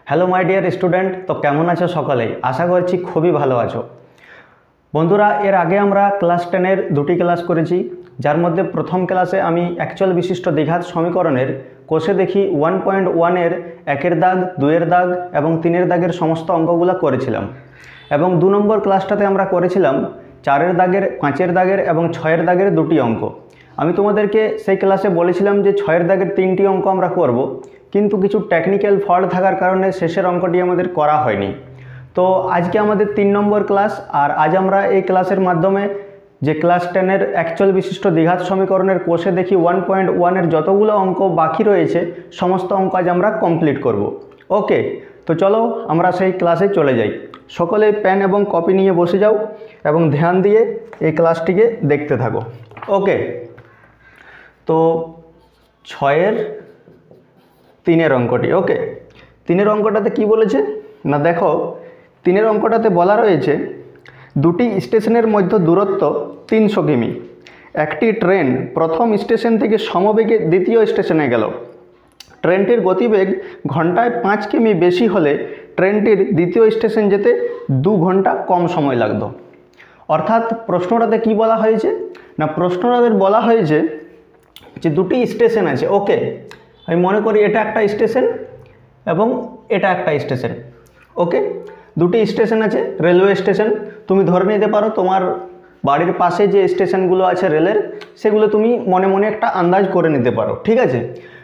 Hello my dear student, তো কেমন আছো সকলেই? আশা করছি খুবই ভালো আছো। বন্ধুরা, এর আগে আমরা ক্লাস 10-এর দুটি ক্লাস করেছি, যার মধ্যে প্রথম ক্লাসে আমি অ্যাকচুয়াল বিশিষ্ট দ্বিঘাত সমীকরণের কোষে দেখি 1.1-এর 1-এর দাগ, 2-এর দাগ এবং 3-এর দাগের সমস্ত অঙ্কগুলো করেছিলাম। এবং 2 নম্বর ক্লাসটাতে আমরা করেছিলাম 4-এর দাগের, 5-এর দাগের এবং 6-এর দাগের দুটি অঙ্ক। আমি তোমাদেরকে সেই ক্লাসে বলেছিলাম যে 6-এর দাগের 3টি অঙ্ক আমরা করব, কিন্তু কিছু টেকনিক্যাল ফল্ট থাকার কারণে শেষের অঙ্কটি আমাদের করা হয়নি। তো আজকে আমাদের 3 নম্বর ক্লাস, আর আজ আমরা এই ক্লাসের মাধ্যমে যে ক্লাস 10-এর অ্যাকচুয়াল বিশিষ্ট দ্বিঘাত সমীকরণের কোষে দেখি 1.1-এর যতগুলো অঙ্ক বাকি রয়েছে সমস্ত অঙ্ক আজ আমরা কমপ্লিট করব। ওকে, তো চলো আমরা সেই ক্লাসে চলে যাই। সকলে পেন এবং কপি নিয়ে বসে যাও এবং ধ্যান দিয়ে এই ক্লাসটিকে দেখতে থাকো। ওকে, তো 6-এর 3-এর অঙ্কটি। ওকে, 3-এর অঙ্কটাতে কি বলেছে না, দেখো 3-এর অঙ্কটাতে বলা রয়েছে দুটি স্টেশনের মধ্যে দূরত্ব 300 কিমি। একটি ট্রেন প্রথম স্টেশন থেকে সমবেগে দ্বিতীয় স্টেশনে গেল। ট্রেনটির গতিবেগ ঘন্টায় 5 কিমি বেশি হলে ট্রেনটির দ্বিতীয় স্টেশন যেতে 2 ঘন্টা কম সময় লাগতো। অর্থাৎ প্রশ্নটাতে কি বলা হয়েছে না, প্রশ্নটাতে বলা হয়েছে যে দুটি স্টেশন আছে। ওকে, আমি মনে করি এটা একটা স্টেশন এবং এটা একটা স্টেশন। ওকে, দুটি স্টেশন আছে, রেলওয়ে স্টেশন। তুমি ধরে নিতে পারো তোমার বাড়ির পাশে যে স্টেশনগুলো আছে রেলের, সেগুলো তুমি মনে মনে একটা আন্দাজ করে নিতে পারো, ঠিক আছে?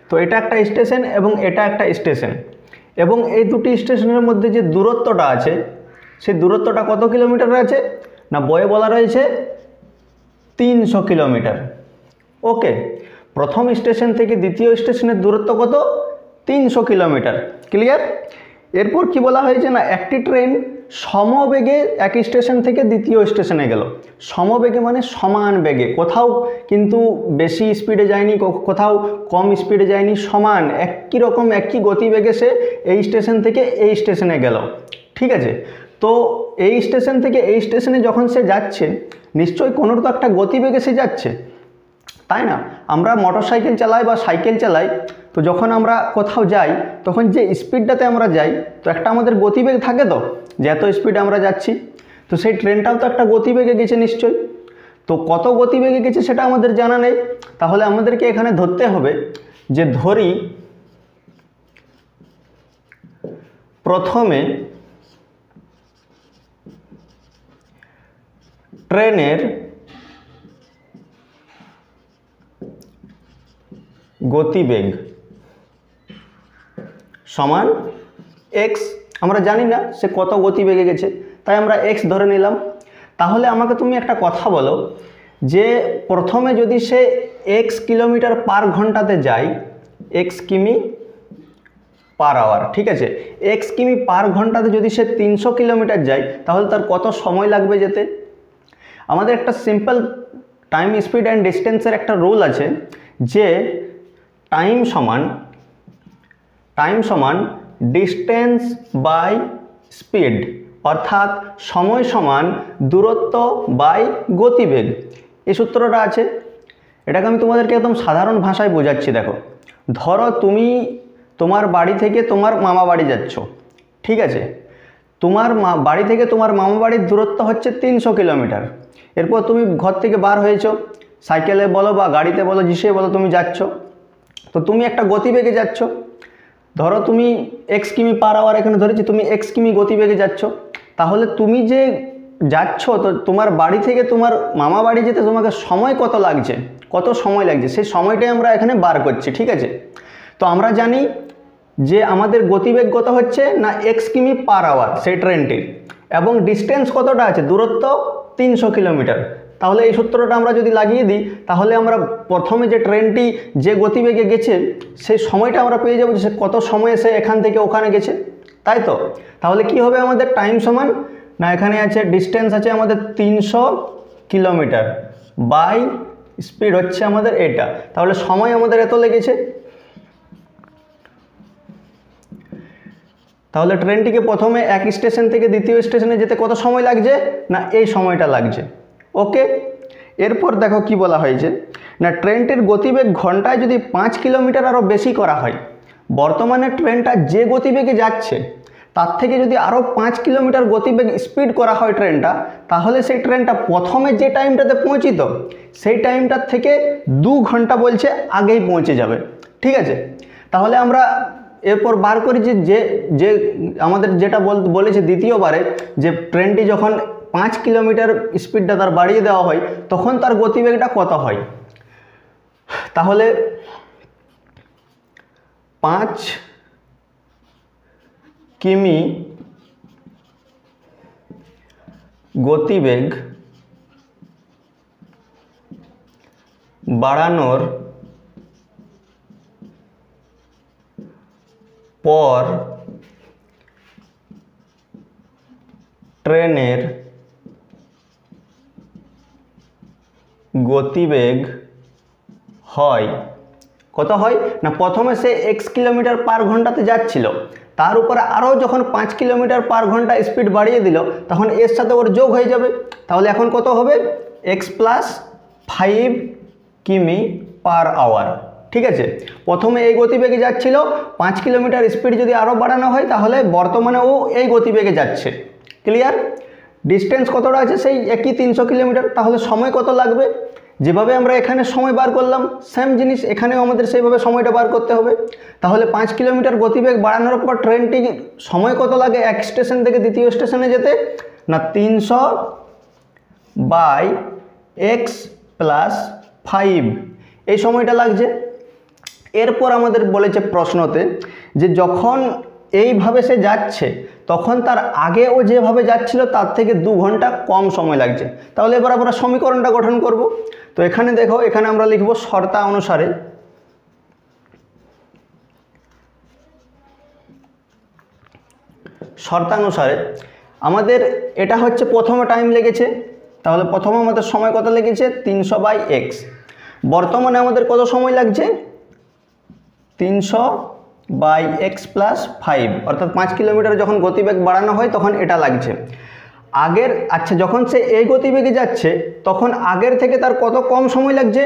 তো এটা একটা স্টেশন এবং এটা একটা স্টেশন, এবং এই দুটি স্টেশনের মধ্যে যে দূরত্বটা আছে, সেই দূরত্বটা কত কিলোমিটার আছে না, বইয়ে বলা রয়েছে 300 কিলোমিটার। ওকে, প্রথম স্টেশন থেকে দ্বিতীয় স্টেশনের দূরত্ব কত? 300 কিলোমিটার। ক্লিয়ার? এরপর কি বলা হয়েছে না, একটি ট্রেন সমবেগে এক স্টেশন থেকে দ্বিতীয় স্টেশনে গেল। সমবেগে মানে সমান বেগে, কোথাও কিন্তু বেশি স্পিডে যায়নি, কোথাও কম স্পিডে যায়নি, সমান একই রকম একই গতিবেগে সে এই স্টেশন থেকে এই স্টেশনে গেল। ঠিক আছে? তো এই স্টেশন থেকে এই স্টেশনে যখন সে যাচ্ছে, নিশ্চয়ই কোনো তো একটা গতিবেগে সে যাচ্ছে, তাই না? আমরা মোটর সাইকেল চালাই বা সাইকেল চালাই, তো যখন আমরা কোথাও যাই তখন যে স্পিডটাতে আমরা যাই, তো একটা আমাদের গতিবেগ থাকে, তো যে এত স্পিডে আমরা যাচ্ছি। তো সেই ট্রেনটাও তো একটা গতিবেগে গেছে নিশ্চয়ই। তো কত গতিবেগে গেছে সেটা আমাদের জানা নেই, তাহলে আমাদেরকে এখানে ধরতে হবে যে ধরি প্রথমে ট্রেনের গতিবেগ সমান এক্স। আমরা জানি না সে কত গতিবেগে গেছে, তাই আমরা এক্স ধরে নিলাম। তাহলে আমাকে তুমি একটা কথা বলো যে প্রথমে যদি সে এক্স কিলোমিটার পার ঘন্টাতে যায়, এক্স কিমি পার আওয়ার, ঠিক আছে, এক্স কিমি পার ঘন্টাতে যদি সে 300 কিলোমিটার যায়, তাহলে তার কত সময় লাগবে যেতে? আমাদের একটা সিম্পল টাইম, স্পিড অ্যান্ড ডিস্টেন্সের একটা রুল আছে যে টাইম সমান ডিস্টেন্স বাই স্পিড, অর্থাৎ সময় সমান দূরত্ব বাই গতিবেগ। এই সূত্রটা আছে, এটাকে আমি তোমাদেরকে একদম সাধারণ ভাষায় বোঝাচ্ছি। দেখো, ধরো তুমি তোমার বাড়ি থেকে তোমার মামা বাড়ি যাচ্ছ, ঠিক আছে? তোমার বাড়ি থেকে তোমার মামা বাড়ির দূরত্ব হচ্ছে 300 কিলোমিটার। এরপর তুমি ঘর থেকে বার হয়েছো, সাইকেলে বলো বা গাড়িতে বলো, যিসে বলো, তুমি যাচ্ছ। তো তুমি একটা গতিবেগে যাচ্ছ, ধরো তুমি এক্স কিমি পার আওয়ার এখানে ধরেছি, তুমি এক্স কিমি গতিবেগে যাচ্ছ। তাহলে তুমি যে যাচ্ছ, তো তোমার বাড়ি থেকে তোমার মামা বাড়ি যেতে তোমাকে সময় কত লাগছে, কত সময় লাগছে, সেই সময়টাই আমরা এখানে বার করছি, ঠিক আছে? তো আমরা জানি যে আমাদের গতিবেগ কত হচ্ছে না, এক্স কিমি পার আওয়ার সেই ট্রেনটির, এবং ডিস্টেন্স কতটা আছে, দূরত্ব 300 কিলোমিটার। তাহলে এই সূত্রটা আমরা যদি লাগিয়ে দিই, তাহলে আমরা প্রথমে যে ট্রেনটি যে গতিবেগে গেছে সেই সময়টা আমরা পেয়ে যাবো, যে সে কত সময়ে সে এখান থেকে ওখানে গেছে, তাই তো? তাহলে কি হবে আমাদের টাইম সমান না, এখানে আছে ডিস্টেন্স আছে আমাদের 300 কিলোমিটার বাই স্পিড হচ্ছে আমাদের এটা, তাহলে সময় আমাদের এত লেগেছে। তাহলে ট্রেনটিকে প্রথমে এক স্টেশন থেকে দ্বিতীয় স্টেশনে যেতে কত সময় লাগছে না, এই সময়টা লাগছে। ওকে, এরপর দেখো কি বলা হয়েছে না, ট্রেনটির গতিবেগ ঘন্টায় যদি 5 কিলোমিটার আরও বেশি করা হয়, বর্তমানে ট্রেনটা যে গতিবেগে যাচ্ছে তার থেকে যদি আরও 5 কিলোমিটার গতিবেগ স্পিড করা হয় ট্রেনটা, তাহলে সেই ট্রেনটা প্রথমে যে টাইমটাতে পৌঁছিত সেই টাইমটার থেকে 2 ঘন্টা বলছে আগেই পৌঁছে যাবে। ঠিক আছে, তাহলে আমরা এরপর বার করি যে যে আমাদের যেটা বলেছে দ্বিতীয়বারে, যে ট্রেনটি যখন 5 কিলোমিটার স্পিডটা তার বাড়িয়ে দেওয়া হয় তখন তার গতিবেগটা কত হয়। তাহলে 5 কিমি গতিবেগ বাড়ানোর পর ট্রেনের গতিবেগ হয় কত হয় না, প্রথমে সে x কিলোমিটার পার ঘন্টাতে যাচ্ছিল, তার উপরে আরও যখন 5 কিলোমিটার পার ঘন্টা স্পিড বাড়িয়ে দিল তখন এর সাথে ওর যোগ হয়ে যাবে। তাহলে এখন কত হবে, x + 5 কিমি পার আওয়ার। ঠিক আছে, প্রথমে এই গতিবেগে যাচ্ছিল, 5 কিলোমিটার স্পিড যদি আরও বাড়ানো হয় তাহলে বর্তমানে ও এই গতিবেগে যাচ্ছে। ক্লিয়ার? ডিস্টেন্স কতটা আছে, সেই একই 300 কিলোমিটার। তাহলে সময় কত লাগবে, যেভাবে আমরা এখানে সময় বার করলাম সেম জিনিস এখানেও আমাদের সেইভাবে সময়টা বার করতে হবে। তাহলে 5 কিলোমিটার গতিবেগ বাড়ানোর পর ট্রেনটি সময় কত লাগে এক স্টেশন থেকে দ্বিতীয় স্টেশনে যেতে, না 300/x + 5 এই সময়টা লাগছে। এরপর আমাদের বলেছে প্রশ্নতে যে যখন এইভাবে সে যাচ্ছে তখন তার আগে ও যেভাবে যাচ্ছিল তার থেকে 2 ঘন্টা কম সময় লাগছে। তাহলে এবার আমরা সমীকরণটা গঠন করব। তো এখানে দেখো, এখানে আমরা লিখব শর্তানুসারে আমাদের এটা হচ্ছে প্রথমে টাইম লেগেছে, তাহলে প্রথমে আমাদের সময় কত লেগেছে 300/x। বর্তমানে আমাদের কত সময় লাগছে 300/x + 5, অর্থাৎ 5 কিলোমিটার যখন গতিবেগ বাড়ানো হয় তখন এটা লাগছে আগের। আচ্ছা, যখন সে এই গতিবেগে যাচ্ছে তখন আগের থেকে তার কত কম সময় লাগছে,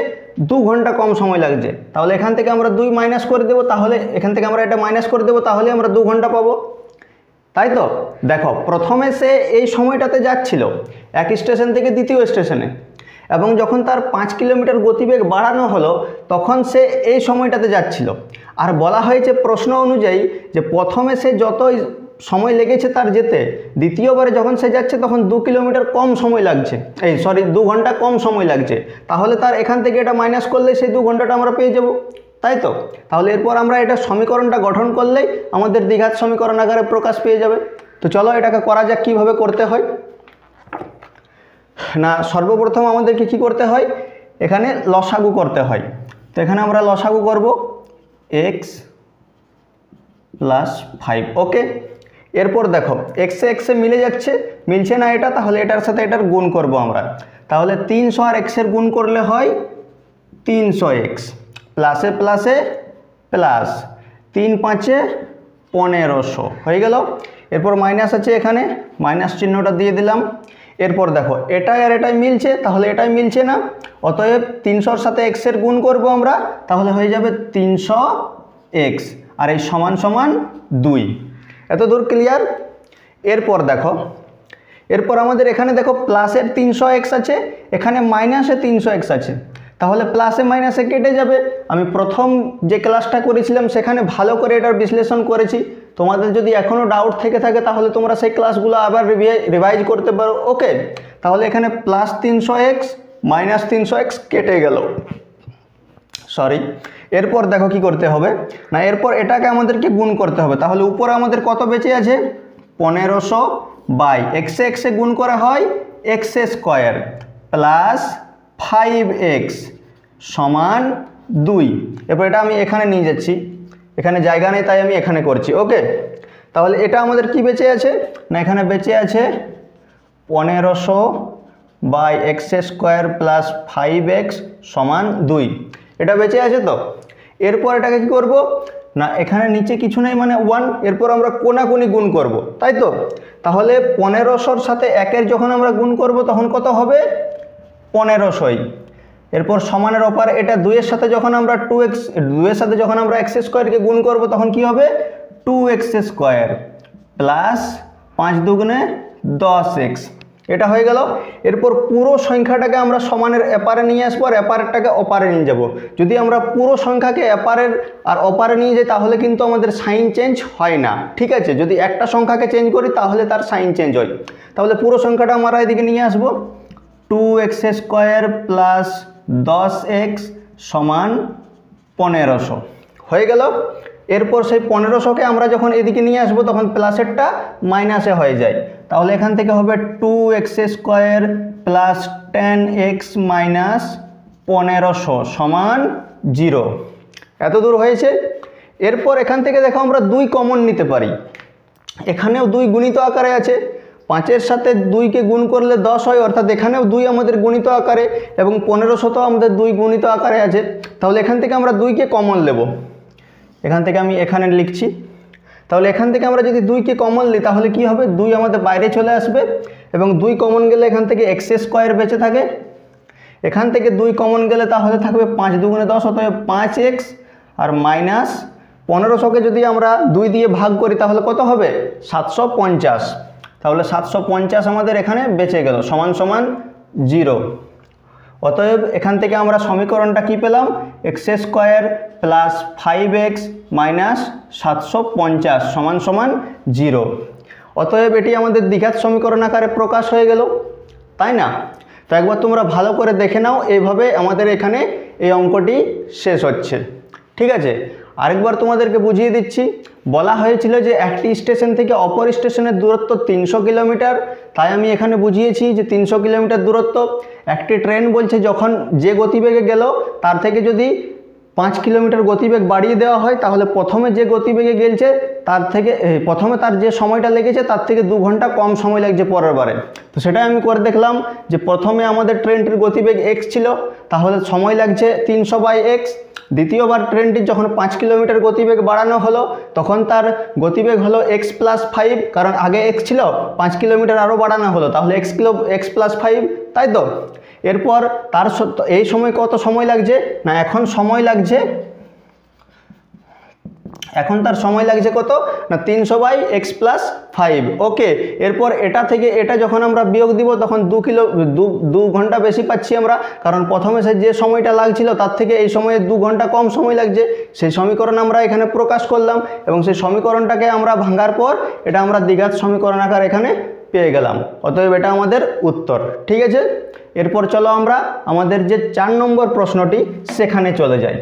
2 ঘন্টা কম সময় লাগছে। তাহলে এখান থেকে আমরা 2 মাইনাস করে দেবো, তাহলে এখান থেকে আমরা এটা মাইনাস করে দেবো, তাহলে আমরা 2 ঘন্টা পাবো। তাই তো দেখো, প্রথমে সে এই সময়টাতে যাচ্ছিল এক স্টেশন থেকে দ্বিতীয় স্টেশনে, এবং যখন তার 5 কিলোমিটার গতিবেগ বাড়ানো হলো তখন সে এই সময়টাতে যাচ্ছিল। আর বলা হয়েছে প্রশ্ন অনুযায়ী যে প্রথমে সে যত সময় লেগেছে তার যেতে, দ্বিতীয়বারে যখন সে যাচ্ছে তখন 2 কিলোমিটার কম সময় লাগছে, 2 ঘন্টা কম সময় লাগছে। তাহলে তার এখান থেকে এটা মাইনাস করলে সেই 2 ঘন্টাটা আমরা পেয়ে যাব। তাই তো, তাহলে এরপর আমরা এটা সমীকরণটা গঠন করলেই আমাদের দ্বিঘাত সমীকরণ আকারে প্রকাশ পেয়ে যাবে। তো চলো এটাকে করা যাক কীভাবে করতে হয়। না, সর্বপ্রথম আমাদেরকে কি করতে হয়, এখানে লসাগু করতে হয়। তো এখানে আমরা লসাগু করব x + 5। ওকে, এরপর দেখো x এ মিলে যাচ্ছে, মিলছে না এটা, তাহলে এটার সাথে এটার গুণ করব আমরা। তাহলে 300 আর x এর গুণ করলে হয় 300x, প্লাসে প্লাসে প্লাস, 3 5 1500 হয়ে গেল। এরপর মাইনাস আছে, এখানে মাইনাস চিহ্নটা দিয়ে দিলাম। এরপর দেখো এটাই আর এটাই মিলছে, তাহলে এটাই মিলছে না, অতএব 300-র সাথে x এর গুণ করব আমরা, তাহলে হয়ে যাবে 300x, আর এই সমান সমান 2। এত দূর ক্লিয়ার? এরপর দেখো, এরপর আমাদের এখানে দেখো প্লাসের 300x আছে, এখানে মাইনাসে 300x আছে, তাহলে প্লাসে মাইনাসে কেটে যাবে। আমি প্রথম যে ক্লাসটা করেছিলাম সেখানে ভালো করে এটার বিশ্লেষণ করেছি, তোমাদের যদি এখনও ডাউট থেকে থাকে তাহলে তোমরা সেই ক্লাসগুলো আবার রিভাইজ করতে পারো। ওকে, তাহলে এখানে প্লাস 300x মাইনাস 300x কেটে গেল, সরি। এরপর দেখো কি করতে হবে না, এরপর এটাকে আমাদেরকে গুণ করতে হবে। তাহলে উপরে আমাদের কত বেঁচে আছে 1500/x এ গুণ করা হয় x² প্লাস 5x সমান 2। এরপর এটা আমি এখানে নিয়ে যাচ্ছি, এখানে জায়গা নেই তাই আমি এখানে করছি। ওকে, তাহলে এটা আমাদের কি বেঁচে আছে না, এখানে বেঁচে আছে 1500/x² প্লাস 5x সমান 2, এটা বেঁচে আছে। তো এরপর এটাকে কি করব না, এখানে নিচে কিছু নেই মানে 1, এরপর আমরা কোনাকুনি গুণ করব, তাই তো। তাহলে 1500-র সাথে 1-এর যখন আমরা গুণ করব তখন কত হবে 1500। এরপর সমানের অপার এটা 2 এর সাথে যখন আমরা 2x 2 এর সাথে যখন আমরা x স্কোয়ারকে গুণ করব তখন কি হবে 2x স্কোয়ার প্লাস 5 দুগুণে 10x, এটা হয়ে গেল। এরপর পুরো সংখ্যাটাকে আমরা সমানের এপারে নিয়ে আসবো আর এপারেরটাকে অপারে নিয়ে যাব। যদি আমরা পুরো সংখ্যাকে এপারের আর অপারে নিয়ে যাই তাহলে কিন্তু আমাদের সাইন চেঞ্জ হয় না, ঠিক আছে। যদি একটা সংখ্যাকে চেঞ্জ করি তাহলে তার সাইন চেঞ্জ হয়। তাহলে পুরো সংখ্যাটা আমরা এদিকে নিয়ে আসবো 2x স্কোয়ার প্লাস 10x সমান 1500 হয়ে গেল। এরপর সেই 1500কে আমরা যখন এদিকে নিয়ে আসবো তখন প্লাসেরটা মাইনাসে হয়ে যায়। তাহলে এখান থেকে হবে 2x square plus 10x minus 1500 সমান 0। এত দূর হয়েছে। এরপর এখান থেকে দেখো আমরা 2 কমন নিতে পারি। এখানেও 2 গুণিত আকারে আছে, 5-এর সাথে 2কে গুণ করলে 10 হয়, অর্থাৎ এখানেও 2 আমাদের গুণিত আকারে এবং 1500 আমাদের 2 গুণিত আকারে আছে। তাহলে এখান থেকে আমরা 2কে কমন নেব। এখান থেকে আমি এখানে লিখছি। তাহলে এখান থেকে আমরা যদি 2কে কমন নিই তাহলে কি হবে 2 আমাদের বাইরে চলে আসবে এবং 2 কমন গেলে এখান থেকে x স্কোয়ার বেঁচে থাকে। এখান থেকে 2 কমন গেলে তাহলে থাকবে 5 দুগুণে 10, অতএব 5x আর মাইনাস 1500কে যদি আমরা 2 দিয়ে ভাগ করি তাহলে কত হবে 750। তাহলে 750 আমাদের এখানে বেঁচে গেল সমান সমান 0। অতএব এখান থেকে আমরা সমীকরণটা কি পেলাম x square plus 5x minus 750 সমান সমান 0। অতএব এটি আমাদের দ্বিঘাত সমীকরণ আকারে প্রকাশ হয়ে গেল, তাই না? তো একবার তোমরা ভালো করে দেখে নাও, এইভাবে আমাদের এখানে এই অঙ্কটি শেষ হচ্ছে, ঠিক আছে। আরেকবার তোমাদেরকে বুঝিয়ে দিচ্ছি। বলা হয়েছিল যে একটি স্টেশন থেকে অপর স্টেশনের দূরত্ব 300 কিলোমিটার, তাই আমি এখানে বুঝিয়েছি যে 300 কিলোমিটার দূরত্ব। একটি ট্রেন বলছে যখন যে গতিবেগে গেল তার থেকে যদি 5 কিলোমিটার গতিবেগ বাড়িয়ে দেওয়া হয় তাহলে প্রথমে যে গতিবেগে গেলছে তার থেকে প্রথমে তার যে সময়টা লেগেছে তার থেকে 2 ঘন্টা কম সময় লাগছে পরের বারে। তো সেটাই আমি করে দেখলাম যে প্রথমে আমাদের ট্রেনটির গতিবেগ x ছিল, তাহলে সময় লাগছে 300/x। দ্বিতীয়বার ট্রেনটির যখন 5 কিলোমিটার গতিবেগ বাড়ানো হলো তখন তার গতিবেগ হলো x প্লাস 5, কারণ আগে x ছিল, 5 কিলোমিটার আরও বাড়ানো হলো, তাহলে x প্লাস 5, তাই তো। এরপর তার এই সময় কত সময় লাগছে না, এখন তার সময় লাগছে কত না 300/x প্লাস 5। ওকে, এরপর এটা থেকে এটা যখন আমরা বিয়োগ দিব তখন 2 ঘন্টা বেশি পাচ্ছি আমরা, কারণ প্রথমে সে যে সময়টা লাগছিল তার থেকে এই সময়ে 2 ঘন্টা কম সময় লাগছে। সেই সমীকরণ আমরা এখানে প্রকাশ করলাম এবং সেই সমীকরণটাকে আমরা ভাঙার পর এটা আমরা দ্বিঘাত সমীকরণ আকার এখানে পেয়ে গেলাম। অতএব এটা আমাদের উত্তর, ঠিক আছে। এরপর চলো আমরা আমাদের যে 4 নম্বর প্রশ্নটি সেখানে চলে যাই।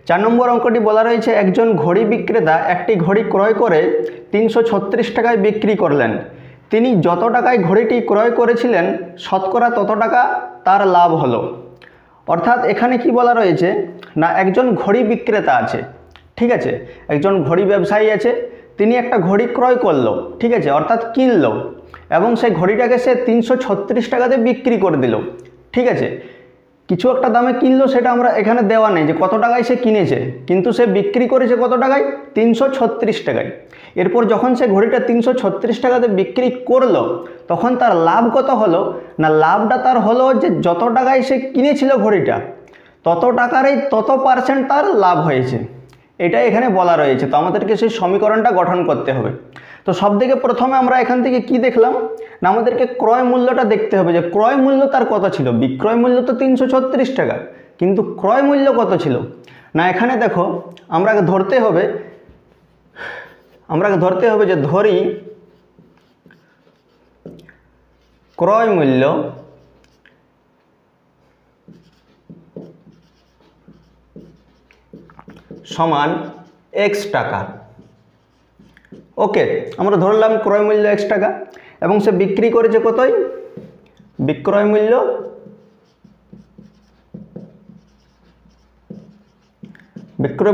4 নম্বর অঙ্কটি বলা রয়েছে একজন ঘড়ি বিক্রেতা একটি ঘড়ি ক্রয় করে 336 টাকায় বিক্রি করলেন। তিনি যত টাকায় ঘড়িটি ক্রয় করেছিলেন শতকরা তত টাকা তার লাভ হলো। অর্থাৎ এখানে কি বলা রয়েছে না, একজন ঘড়ি বিক্রেতা আছে, ঠিক আছে, একজন ঘড়ি ব্যবসায়ী আছে, তিনি একটা ঘড়ি ক্রয় করলো, ঠিক আছে, অর্থাৎ কিনলো, এবং সেই ঘড়িটাকে সে 336 টাকাতে বিক্রি করে দিল, ঠিক আছে। কিছু একটা দামে কিনলো, সেটা আমরা এখানে দেওয়া নেই যে কত টাকায় সে কিনেছে, কিন্তু সে বিক্রি করেছে কত টাকায় 336 টাকায়। এরপর যখন সে ঘড়িটা 336 টাকাতে বিক্রি করলো তখন তার লাভ কত হলো না, লাভটা তার হলো যে যত টাকায় সে কিনেছিল ঘড়িটা তত টাকারই তত পার্সেন্ট তার লাভ হয়েছে, এটাই এখানে বলা রয়েছে। তো আমাদেরকে সেই সমীকরণটা গঠন করতে হবে। তো সবথেকে প্রথমে আমরা এখান থেকে কি দেখলাম না, আমাদেরকে ক্রয় মূল্যটা দেখতে হবে যে ক্রয় মূল্য তার কত ছিল। বিক্রয় মূল্য তো 336 টাকা, কিন্তু ক্রয় মূল্য কত ছিল না, এখানে দেখো আমরাকে ধরতে হবে যে ধরি ক্রয় মূল্য সমান x টাকা। ওকে, আমরা ধরলাম ক্রয় মূল্য x টাকা এবং সে বিক্রি করেছে কতই, বিক্রয়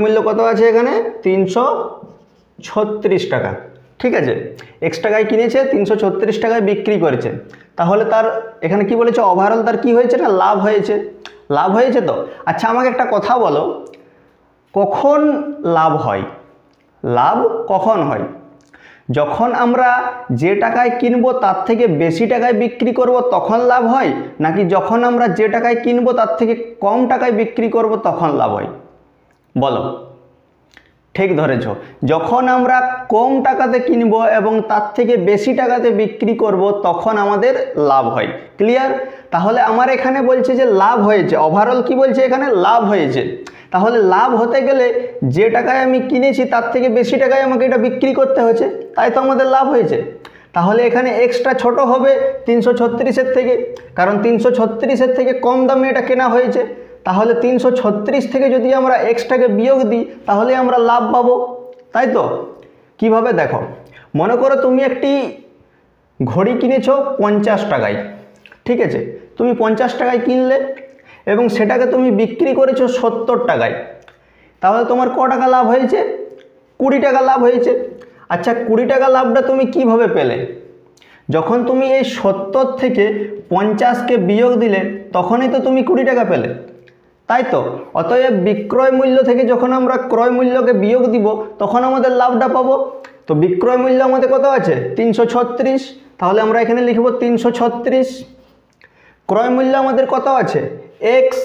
মূল্য কত আছে এখানে 336 টাকা, ঠিক আছে। x টাকায় কিনেছে, 336 টাকায় বিক্রি করেছে, তাহলে তার এখানে কি বলেছে ওভারঅল তার কি হয়েছে না লাভ হয়েছে। তো আচ্ছা, আমাকে একটা কথা বলো, কখন লাভ হয়? লাভ কখন হয়? যখন আমরা যে টাকায় কিনবো তার থেকে বেশি টাকায় বিক্রি করব তখন লাভ হয়, নাকি যখন আমরা যে টাকায় কিনবো তার থেকে কম টাকায় বিক্রি করব তখন লাভ হয়? বলো। ঠিক ধরেছ, যখন আমরা কম টাকাতে কিনব এবং তার থেকে বেশি টাকাতে বিক্রি করব তখন আমাদের লাভ হয়। ক্লিয়ার? তাহলে আমার এখানে বলছে যে লাভ হয়েছে, ওভারঅল কি বলছে এখানে? লাভ হয়েছে। তাহলে লাভ হতে গেলে যে টাকায় আমি কিনেছি তার থেকে বেশি টাকায় আমাকে এটা বিক্রি করতে হয়েছে, তাই তো আমাদের লাভ হয়েছে। তাহলে এখানে এক্সট্রা ছোট হবে 336-এর থেকে, কারণ 336-এর থেকে কম দামে এটা কেনা হয়েছে। তাহলে 336 থেকে যদি আমরা এক্সট্রাকে বিয়োগ দিই তাহলে আমরা লাভ পাবো, তাই তো? কিভাবে? দেখো, মনে করো তুমি একটি ঘড়ি কিনেছো 50 টাকায়, ঠিক আছে? তুমি 50 টাকায় কিনলে এবং সেটাকে তুমি বিক্রি করেছো 70 টাকায়, তাহলে তোমার ক টাকা লাভ হয়েছে? 20 টাকা লাভ হয়েছে। আচ্ছা, 20 টাকা লাভটা তুমি কিভাবে পেলে? যখন তুমি এই 70 থেকে 50কে বিয়োগ দিলে তখনই তো তুমি 20 টাকা পেলে, তাই তো? অতএব বিক্রয় মূল্য থেকে যখন আমরা ক্রয় মূল্যকে বিয়োগ দিব তখন আমাদের লাভটা পাবো। তো বিক্রয় মূল্য আমাদের কত আছে? 336। তাহলে আমরা এখানে লিখব 336। ক্রয় মূল্য আমাদের কত আছে? এক্স।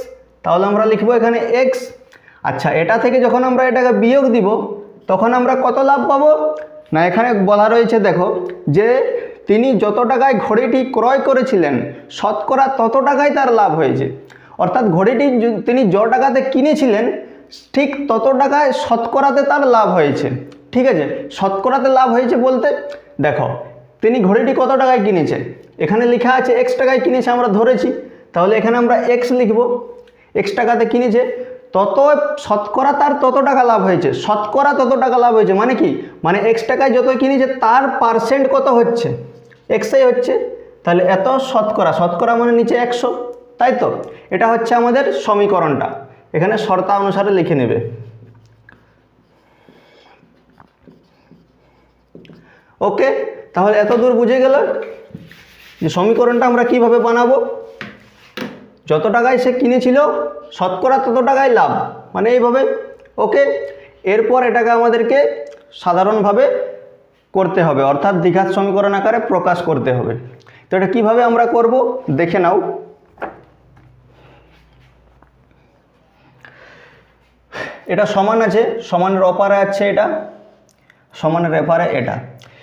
তাহলে আমরা লিখব এখানে এক্স। আচ্ছা, এটা থেকে যখন আমরা এটাকে বিয়োগ দিব তখন আমরা কত লাভ পাবো? না, এখানে বলা রয়েছে, দেখো, যে তিনি যত টাকায় ঘড়িটি ক্রয় করেছিলেন শতকরা তত টাকায় তার লাভ হয়েছে। অর্থাৎ ঘড়িটি তিনি যে টাকাতে কিনেছিলেন ঠিক তত টাকায় শতকরাতে তার লাভ হয়েছে। ঠিক আছে? শতকরাতে লাভ হয়েছে বলতে দেখো, তিনি ঘড়িটি কত টাকায় কিনেছে, এখানে লেখা আছে এক্স টাকায় কিনেছে, আমরা ধরেছি। তাহলে এখানে আমরা এক্স লিখব, এক্স টাকাতে কিনেছে, তত শতকরা তার তত টাকা লাভ হয়েছে। শতকরা তত টাকা লাভ হয়েছে মানে কি? মানে এক্স টাকায় যত কিনেছে তার পার্সেন্ট কত হচ্ছে? এক্সই হচ্ছে। তাহলে এত শতকরা, শতকরা মানে নিচে 100, তাই তো? এটা হচ্ছে আমাদের সমীকরণটা, এখানে শর্তা অনুসারে লিখে নেবে। ওকে, তাহলে এত দূর বুঝে গেল যে সমীকরণটা আমরা কিভাবে বানাবো। যত টাকায় সে কিনেছিল শতকরা তত টাকায় লাভ, মানে এইভাবে। ওকে, এরপর এটাকে আমাদেরকে সাধারণভাবে করতে হবে, অর্থাৎ দ্বিঘাত সমীকরণ আকারে প্রকাশ করতে হবে। তো এটা কীভাবে আমরা করব দেখে নাও। এটা সমান আছে, সমানের অপারে আছে এটা, সমানের এপারে এটা।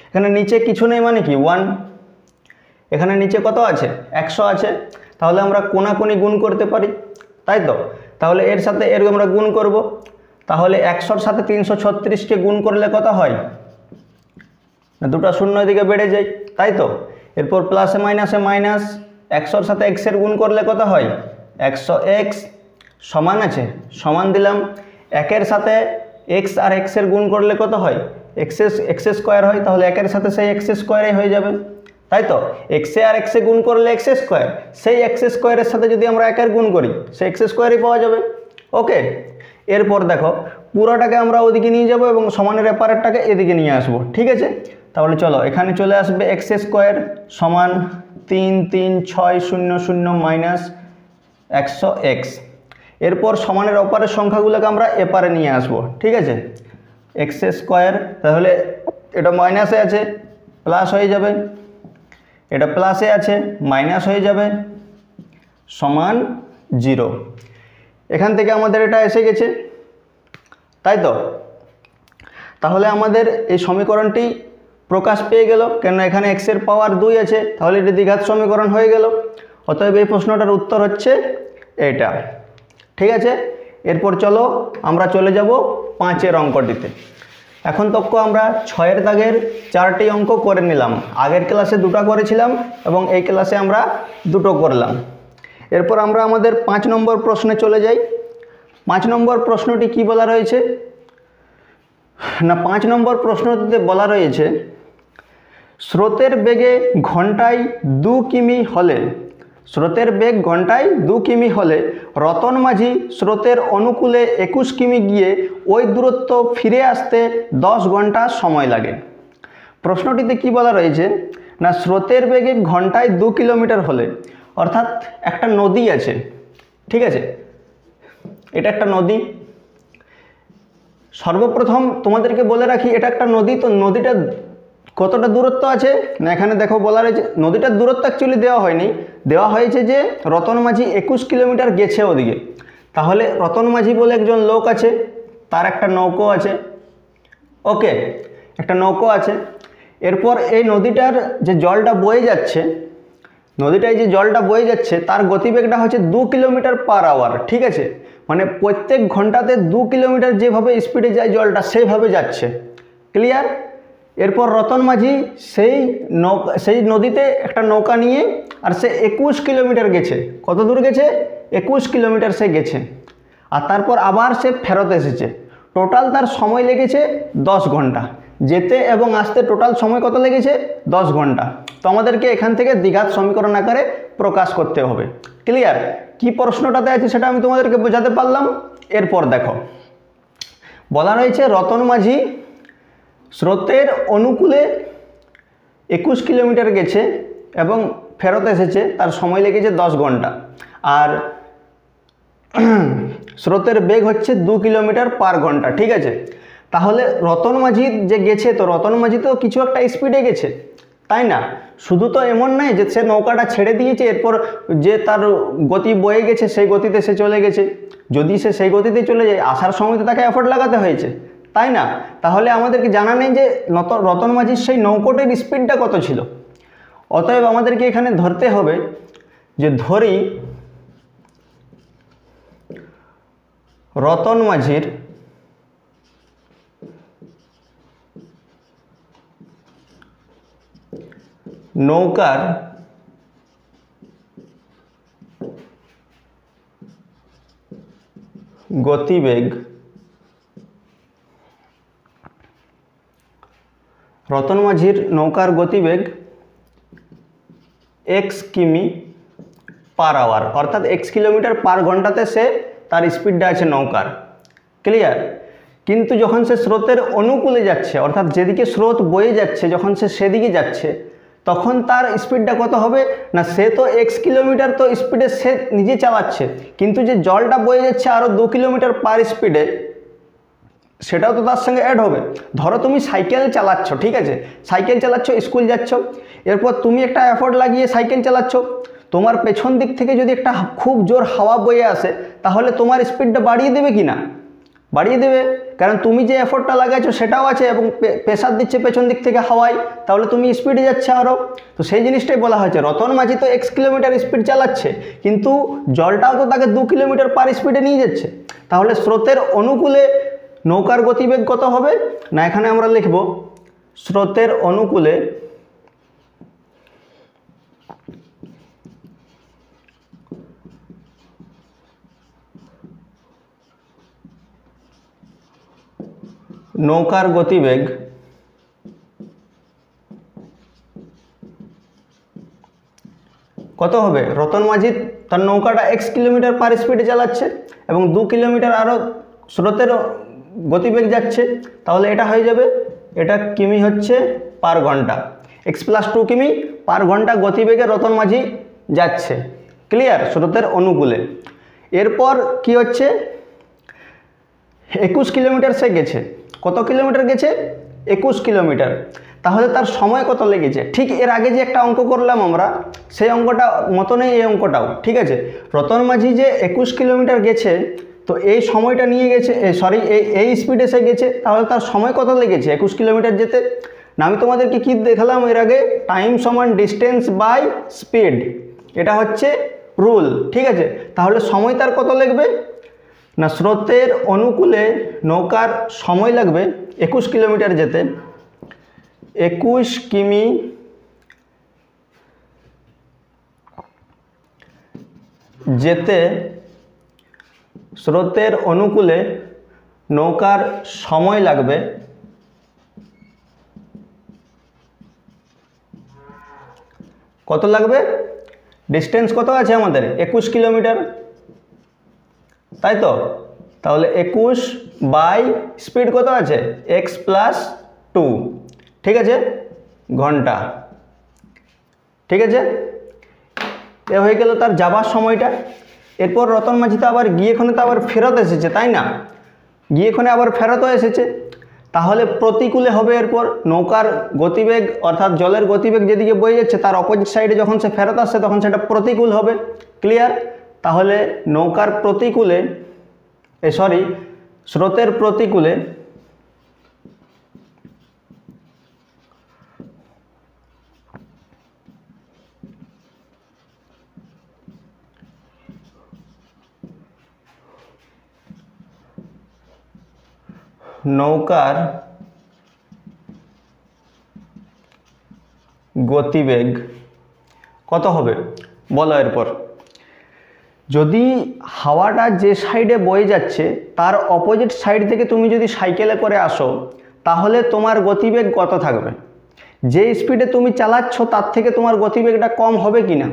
এখানে নিচে কিছু নেই মানে কি 1, এখানে নিচে কত আছে? 100 আছে। তাহলে আমরা কোনাকুনি গুণ করতে পারি, তাই তো? তাহলে এর সাথে এর আমরা গুণ করব। তাহলে 100-র সাথে 336কে গুণ করলে কত হয়? দুটো শূন্য এদিকে বেড়ে যায়, তাই তো? এরপর প্লাসে মাইনাসে মাইনাস, 100-র সাথে এক্সের গুণ করলে কত হয়? 100x। সমান আছে, সমান দিলাম। 1-এর সাথে এক্স আর এক্সের গুণ করলে কত হয়? এক্স স্কোয়ার হয়। তাহলে 1-এর সাথে সেই এক্স স্কোয়ারই হয়ে যাবে, তাই তো? এক্সে আর এক্সে গুণ করলে এক্স স্কোয়ার, সেই এক্স স্কোয়ারের সাথে যদি আমরা 1-এর গুণ করি সেই এক্স স্কোয়ারই পাওয়া যাবে। ওকে, এরপর দেখো পুরোটাকে আমরা ওদিকে নিয়ে যাব এবং সমানের এপারেরটাকে এদিকে নিয়ে আসব, ঠিক আছে? তাহলে চলো, এখানে চলে আসবে এক্স স্কোয়ার সমান 33600 মাইনাস 100x। এরপর সমানের অপারের সংখ্যাগুলোকে আমরা এপারে নিয়ে আসব, ঠিক আছে? এক্স স্কোয়ার, তাহলে এটা মাইনাসে আছে প্লাস হয়ে যাবে, এটা প্লাসে আছে মাইনাস হয়ে যাবে, সমান 0। এখান থেকে আমাদের এটা এসে গেছে, তাই তো? তাহলে আমাদের এই সমীকরণটি প্রকাশ পেয়ে গেল, কেন এখানে এক্সের পাওয়ার 2 আছে, তাহলে এটি দ্বিঘাত সমীকরণ হয়ে গেল। অতএব এই প্রশ্নটার উত্তর হচ্ছে এটা, ঠিক আছে? এরপর চলো আমরা চলে যাব 5-এর অঙ্কটিতে। এখন তক আমরা 6-এর দাগের 4টি অঙ্ক করে নিলাম। আগের ক্লাসে 2টা করেছিলাম এবং এই ক্লাসে আমরা 2টো করলাম। এরপর আমরা আমাদের 5 নম্বর প্রশ্নে চলে যাই। 5 নম্বর প্রশ্নটি কি বলা রয়েছে না, 5 নম্বর প্রশ্নটিতে বলা রয়েছে স্রোতের বেগে ঘন্টায় 2 কিমি হলে, স্রোতের বেগ ঘন্টায় 2 কিমি হলে রতন মাঝি স্রোতের অনুকূলে 21 কিমি গিয়ে ওই দূরত্ব ফিরে আসতে 10 ঘন্টা সময় লাগে। প্রশ্নটিতে কি বলা রয়েছে না, স্রোতের বেগে ঘন্টায় 2 কিলোমিটার হলে, অর্থাৎ একটা নদী আছে, ঠিক আছে? এটা একটা নদী। সর্বপ্রথম তোমাদেরকে বলে রাখি এটা একটা নদী, তো নদীটা কতটা দূরত্ব আছে না এখানে দেখো বলা রয়েছে, নদীটার দূরত্ব অ্যাকচুয়ালি দেওয়া হয়নি, দেওয়া হয়েছে যে রতন মাঝি 21 কিলোমিটার গেছে ওদিকে। তাহলে রতন মাঝি বলে একজন লোক আছে, তার একটা নৌকো আছে, ওকে, একটা নৌকো আছে। এরপর এই নদীটার যে জলটা বয়ে যাচ্ছে, নদীটায় যে জলটা বয়ে যাচ্ছে তার গতিবেগটা হচ্ছে 2 কিলোমিটার পার আওয়ার, ঠিক আছে, মানে প্রত্যেক ঘন্টাতে 2 কিলোমিটার যেভাবে স্পিডে যায় জলটা সেইভাবে যাচ্ছে, ক্লিয়ার। এরপর রতন মাঝি সেই নদীতে একটা নৌকা নিয়ে আর সে 21 কিলোমিটার গেছে। কত দূর গেছে? 21 কিলোমিটার সে গেছে, আর তারপর আবার সে ফেরত এসেছে। টোটাল তার সময় লেগেছে 10 ঘন্টা, যেতে এবং আসতে টোটাল সময় কত লেগেছে? 10 ঘন্টা। তো আমাদেরকে এখান থেকে দ্বিঘাত সমীকরণ আকারে প্রকাশ করতে হবে, ক্লিয়ার। কি প্রশ্নটাতে আছে সেটা আমি তোমাদেরকে বোঝাতে পারলাম। এরপর দেখো বলা রয়েছে রতন মাঝি স্রোতের অনুকূলে 21 কিলোমিটার গেছে এবং ফেরত এসেছে, তার সময় লেগেছে 10 ঘন্টা, আর স্রোতের বেগ হচ্ছে 2 কিলোমিটার পার ঘন্টা, ঠিক আছে। তাহলে রতন মাঝি যে গেছে, তো রতন মাঝি তো কিছু একটা স্পিডে গেছে, তাই না? শুধু তো এমন নয় যে সে নৌকাটা ছেড়ে দিয়েছে এরপর যে তার গতি বয়ে গেছে সেই গতিতে সে চলে গেছে। যদি সে সেই গতিতে চলে যায়, আসার সময় তো তাকে এফোর্ট লাগাতে হয়েছে, তাই না? তাহলে আমাদেরকে জানা নেই যে রতন মাঝির সেই নৌকোটির স্পিডটা কত ছিল। অতএব আমাদেরকে এখানে ধরতে হবে যে ধরি রতন মাঝির নৌকার গতিবেগ রতন মাঝির নৌকার গতিবেগ x কিমি পার আওয়ার, অর্থাৎ x কিলোমিটার পার ঘন্টাতে সে তার স্পিডটা আছে নৌকার, ক্লিয়ার। কিন্তু যখন সে স্রোতের অনুকূলে যাচ্ছে, অর্থাৎ যেদিকে স্রোত বয়ে যাচ্ছে, যখন সে সেদিকে যাচ্ছে তখন তার স্পিডটা কত হবে না, সে তো x কিলোমিটার তো স্পিডে সে নিজে চালাচ্ছে, কিন্তু যে জলটা বয়ে যাচ্ছে আরও 2 কিলোমিটার পার স্পিডে, সেটাও তো তার সঙ্গে অ্যাড হবে। ধরো তুমি সাইকেল চালাচ্ছ, ঠিক আছে, সাইকেল চালাচ্ছ, স্কুল যাচ্ছ, এরপর তুমি একটা এফোর্ট লাগিয়ে সাইকেল চালাচ্ছ, তোমার পেছন দিক থেকে যদি একটা খুব জোর হাওয়া বয়ে আসে তাহলে তোমার স্পিডটা বাড়িয়ে দেবে কি না? বাড়িয়ে দেবে, কারণ তুমি যে এফোর্টটা লাগাইছো সেটাও আছে এবং প্রেসার দিচ্ছে পেছন দিক থেকে হাওয়ায়, তাহলে তুমি স্পিডে যাচ্ছে আরও। তো সেই জিনিসটাই বলা হয়েছে, রতন মাঝি তো x কিলোমিটার স্পিড চালাচ্ছে কিন্তু জলটাও তো তাকে 2 কিলোমিটার পার স্পিডে নিয়ে যাচ্ছে। তাহলে স্রোতের অনুকূলে নৌকার গতিবেগ কত হবে না, এখানে আমরা লিখব স্রোতের অনুকূলে নৌকার গতিবেগ কত হবে? রতন মাঝি তার নৌকাটা x কিলোমিটার পার স্পিডে চালাচ্ছে এবং 2 কিলোমিটার আরও স্রোতের গতিবেগ যাচ্ছে, তাহলে এটা হয়ে যাবে, এটা কিমি হচ্ছে পার ঘন্টা, x+2 কিমি পার ঘন্টা গতিবেগে রতন মাঝি যাচ্ছে, ক্লিয়ার, স্রোতের অনুকূলে। এরপর কি হচ্ছে, 21 কিলোমিটার সে গেছে। কত কিলোমিটার গেছে? 21 কিলোমিটার। তাহলে তার সময় কত লেগেছে? ঠিক এর আগে যে একটা অঙ্ক করলাম আমরা, সেই অঙ্কটা মতনই এই অঙ্কটাও, ঠিক আছে। রতন মাঝি যে 21 কিলোমিটার গেছে, তো এই সময়টা নিয়ে গেছে, এই স্পিডে সে গেছে, তাহলে তার সময় কত লেগেছে 21 কিলোমিটার যেতে? না আমি তোমাদেরকে কি দেখালাম এর আগে, টাইম সমান ডিস্টেন্স বাই স্পিড, এটা হচ্ছে রুল, ঠিক আছে। তাহলে সময় তার কত লাগবে না, স্রোতের অনুকূলে নৌকার সময় লাগবে 21 কিলোমিটার যেতে, 21 কিমি যেতে স্রোতের অনুকূলে নৌকার সময় লাগবে কত লাগবে? ডিস্টেন্স কত আছে আমাদের? 21 কিলোমিটার, তাই তো। তাহলে 21 বাই স্পিড কত আছে? x+2, ঠিক আছে, ঘন্টা, ঠিক আছে। এ হয়ে গেল তার যাবার সময়টা। এরপর রতন মাঝি তো আবার গিয়েখানে তো আবার ফেরত এসেছে, তাই না? গিয়েখানে আবার ফেরতও এসেছে, তাহলে প্রতিকূলে হবে। এরপর নৌকার গতিবেগ অর্থাৎ জলের গতিবেগ যেদিকে বয়ে যাচ্ছে তার অপোজিট সাইডে যখন সে ফেরত আসছে তখন সেটা প্রতিকূল হবে। ক্লিয়ার? তাহলে নৌকার প্রতিকূলে স্রোতের প্রতিকূলে নৌকার গতিবেগ কত হবে বলো। এরপর যদি হাওয়াটা যে সাইডে বয়ে যাচ্ছে তার অপোজিট সাইড থেকে তুমি যদি সাইকেলে করে আসো তাহলে তোমার গতিবেগ কত থাকবে? যে স্পিডে তুমি চালাচ্ছ তার থেকে তোমার গতিবেগটা কম হবে কি না?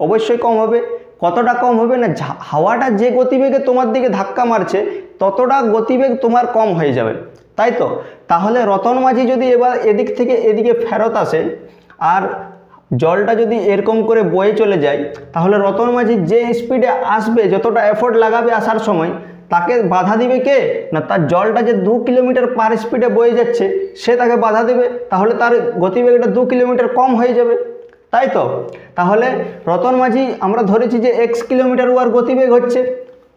অবশ্যই কম হবে। কতটা কম হবে না, হাওয়াটা যে গতিবেগে তোমার দিকে ধাক্কা মারছে ততটা গতিবেগ তোমার কম হয়ে যাবে, তাই তো? তাহলে রতন মাঝি যদি এবার এদিক থেকে এদিকে ফেরত আসে আর জলটা যদি এরকম করে বয়ে চলে যায় তাহলে রতন মাঝি যে স্পিডে আসবে, যতটা এফোর্ট লাগাবে আসার সময়, তাকে বাধা দিবে কে না? তার জলটা যে 2 কিলোমিটার পার স্পিডে বয়ে যাচ্ছে সে তাকে বাধা দেবে, তাহলে তার গতিবেগটা 2 কিলোমিটার কম হয়ে যাবে, তাই তো? তাহলে রতন মাঝি আমরা ধরেছি যে x কিলোমিটার ওর গতিবেগ হচ্ছে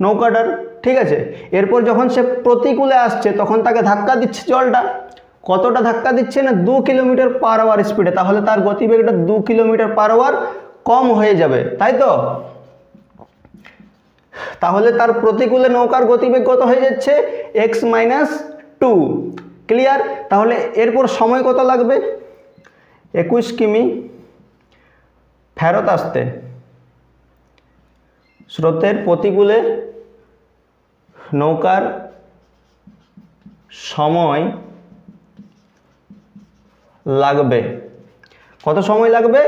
নৌকাটার, ঠিক আছে? এরপর যখন সে প্রতিকূলে আসছে তখন তাকে ধাক্কা দিচ্ছে জলটা। কতটা ধাক্কা দিচ্ছে না? 2 কিলোমিটার পার আওয়ার স্পিডে। তাহলে তার গতিবেগটা 2 কিলোমিটার পার আওয়ার কম হয়ে যাবে, তাই তো? তাহলে তার প্রতিকূলে নৌকার গতিবেগ কত হয়ে যাচ্ছে? x-2। ক্লিয়ার? তাহলে এরপর সময় কত লাগবে? 21 কিমি ফেরত আসতে স্রোতের প্রতিকূলে নৌকার সময় লাগবে। কত সময় লাগবে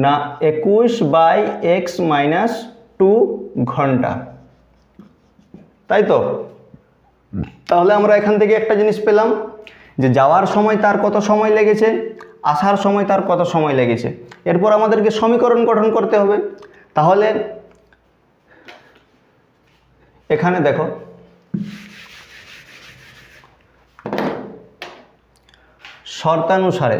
না? 21/x-2 ঘন্টা, তাই তো? তাহলে আমরা এখান থেকে একটা জিনিস পেলাম যে যাওয়ার সময় তার কত সময় লেগেছে, আসার সময় তার কত সময় লেগেছে। এরপর আমাদেরকে সমীকরণ গঠন করতে হবে। তাহলে এখানে দেখো শর্তানুসারে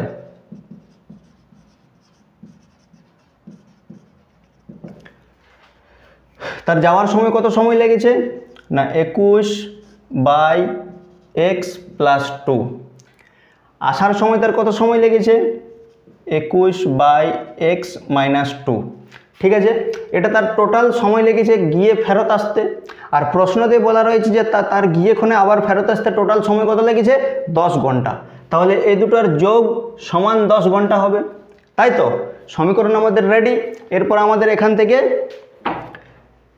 তার যাওয়ার সময় কত সময় লেগেছে না? 21/x+2। আসার সময় তার কত সময় লেগেছে? 21/x-2। ঠিক আছে? এটা তার টোটাল সময় লেগেছে গিয়ে ফেরত আসতে। আর প্রশ্নতে বলা রয়েছে যে তার গিয়ে ক্ষণে আবার ফেরত আসতে টোটাল সময় কত লেগেছে? 10 ঘন্টা। তাহলে এই দুটোর যোগ সমান 10 ঘন্টা হবে, তাই তো? সমীকরণ আমাদের রেডি। এরপর আমাদের এখান থেকে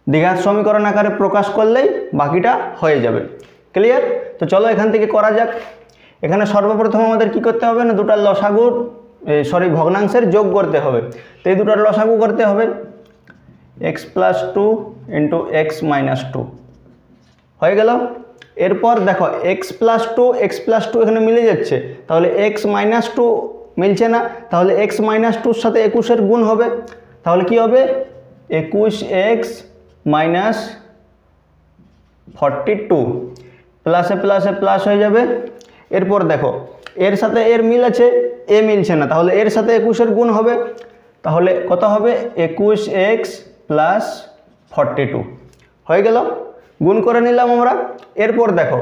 দ্বিঘাত সমীকরণ আকারে প্রকাশ করলেই বাকিটা হয়ে যাবে। ক্লিয়ার? তো চলো এখান থেকে করা যাক। এখানে সর্বপ্রথম আমাদের কি করতে হবে না? দুটার লসাগুর ভগ্নাংশের যোগ করতে হবে। তো এই দুটার লসাগু করতে হবে। x+2 × x-2 হয়ে গেল। এরপর দেখো x+2 এখানে মিলে যাচ্ছে, তাহলে x-2 মিলছে না, তাহলে x-2 সাথে 21-এর গুণ হবে। তাহলে কি হবে? 21x-42 প্লাসে প্লাসে প্লাস হয়ে যাবে। এরপর দেখো এর সাথে এর মিল আছে, এ মিলছে না, তাহলে এর সাথে 21-এর গুণ হবে। তাহলে কত হবে? 21x+42 হয়ে গেল। গুণ করে নিলাম আমরা। এরপর দেখো